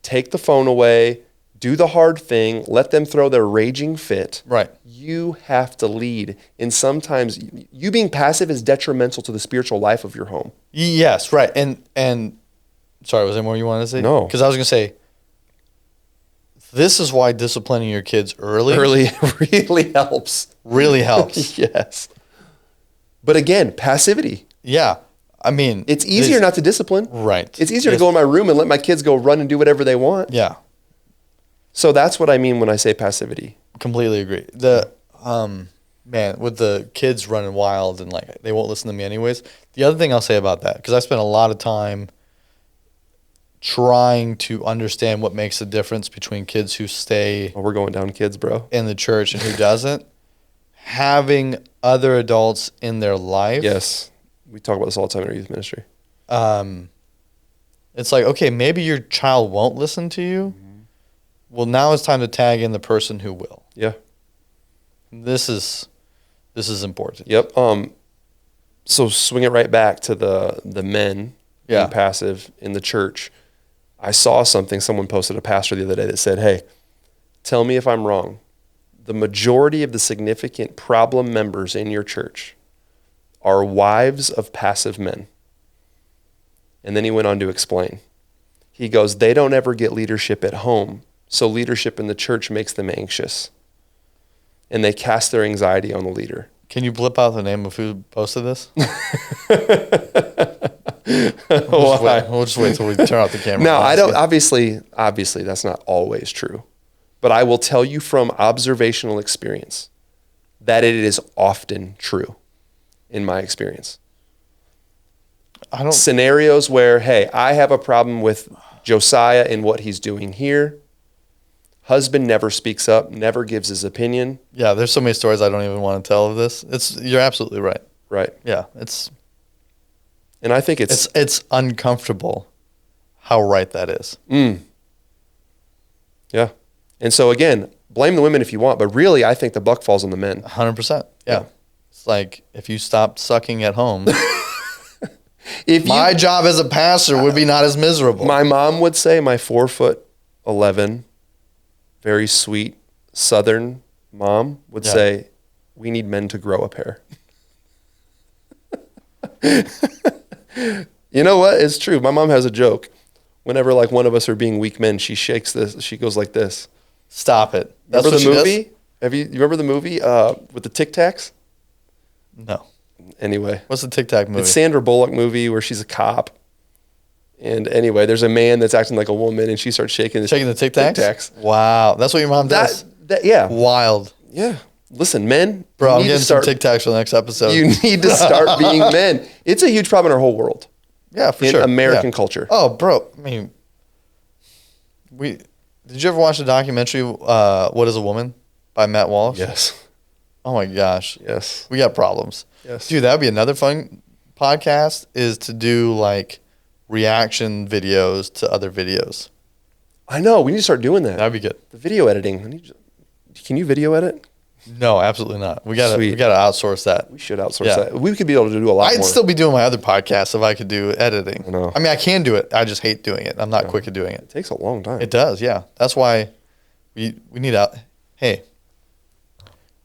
take the phone away, do the hard thing, let them throw their raging fit. Right. You have to lead. And sometimes you being passive is detrimental to the spiritual life of your home. Yes, right. And sorry, was there more you wanted to say? No. Because I was going to say, this is why disciplining your kids early really helps. Really helps. Yes. But again, passivity. Yeah. I mean, it's easier not to discipline. Right. It's easier to go in my room and let my kids go run and do whatever they want. Yeah. So that's what I mean when I say passivity. Completely agree. The man, with the kids running wild and they won't listen to me anyways. The other thing I'll say about that, because I spent a lot of time trying to understand what makes the difference between kids who stay we're going down kids, bro, in the church and who doesn't. Having other adults in their life. Yes. We talk about this all the time in our youth ministry. It's like, okay, maybe your child won't listen to you. Well, now it's time to tag in the person who will. Yeah. This is important. Yep. So swing it right back to the men being passive in the church. I saw someone posted, a pastor the other day that said, hey, tell me if I'm wrong. The majority of the significant problem members in your church are wives of passive men. And then he went on to explain. He goes, they don't ever get leadership at home, so leadership in the church makes them anxious. And they cast their anxiety on the leader. Can you blip out the name of who posted this? We'll just wait till we turn off the camera. No, I don't. Obviously, that's not always true. But I will tell you from observational experience that it is often true in my experience. Scenarios where, hey, I have a problem with Josiah and what he's doing here. Husband never speaks up, never gives his opinion. Yeah, there's so many stories I don't even want to tell of this. You're absolutely right. Right. Yeah, and I think it's uncomfortable. how right that is. Yeah. And so again, blame the women if you want, but really I think the buck falls on the men. 100%. Yeah. It's like if you stopped sucking at home, If my job as a pastor would be not as miserable. My mom would say, my 4'11", very sweet Southern mom would say, we need men to grow a pair. You know what? It's true. My mom has a joke. Whenever like one of us are being weak men, she shakes this. She goes like this. Stop it. That's Remember what the she movie? does? You remember the movie with the Tic Tacs? No. Anyway. What's the Tic Tac movie? It's Sandra Bullock movie where she's a cop. And anyway, there's a man that's acting like a woman and she starts shaking the Tic Tacs? Tic Tacs. Wow. That's what your mom does? Yeah. Wild. Yeah. Listen, men. Bro, I'm getting some Tic Tacs for the next episode. You need to start being men. It's a huge problem in our whole world. Yeah, for in sure. American culture. Oh, bro. I mean, did you ever watch the documentary, What is a Woman by Matt Walsh? Yes. Oh my gosh. Yes. We got problems. Yes. Dude, that would be another fun podcast is to do like reaction videos to other videos. I know. We need to start doing that. That'd be good. The video editing. Can you video edit? No, absolutely not. We gotta outsource that. We should outsource that. We could be able to do a lot more. I'd still be doing my other podcasts if I could do editing. I mean, I can do it. I just hate doing it. I'm not quick at doing it. It takes a long time. It does, yeah. That's why we need hey,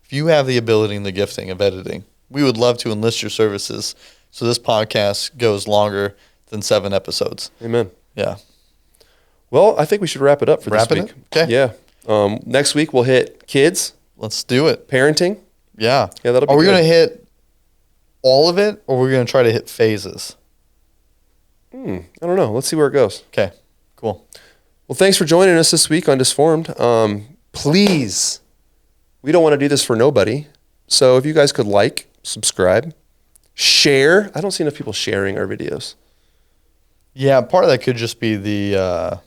if you have the ability and the gifting of editing, we would love to enlist your services so this podcast goes longer than 7 episodes. Amen. Yeah. Well, I think we should wrap it up for this week. Okay. Yeah. Next week we'll hit kids. Let's do it. Parenting. Yeah. Yeah, that'll be Are we good. going to hit all of it or are we going to try to hit phases? I don't know. Let's see where it goes. Okay. Cool. Well, thanks for joining us this week on Disformed. Please, we don't want to do this for nobody. So if you guys could like, subscribe, share. I don't see enough people sharing our videos. Yeah, part of that could just be the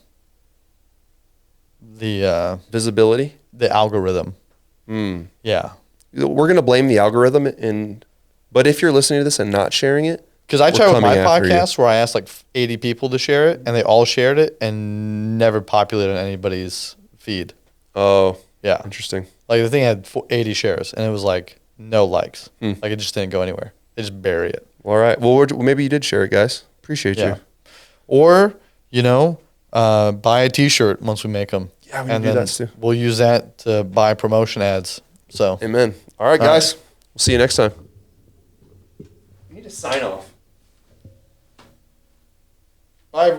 Visibility. the algorithm. Yeah. We're going to blame the algorithm, but if you're listening to this and not sharing it, because I tried with my coming after you. podcast where I asked like 80 people to share it, and they all shared it and never populated on anybody's feed. Oh, Yeah. interesting. Like the thing had 80 shares, and it was like no likes. Like it just didn't go anywhere. They just bury it. All right. Well, maybe you did share it, guys. Appreciate you. Or, buy a T-shirt once we make them. Yeah, we can do that too. We'll use that to buy promotion ads. So. Amen. All right, guys. We'll see you next time. We need to sign off.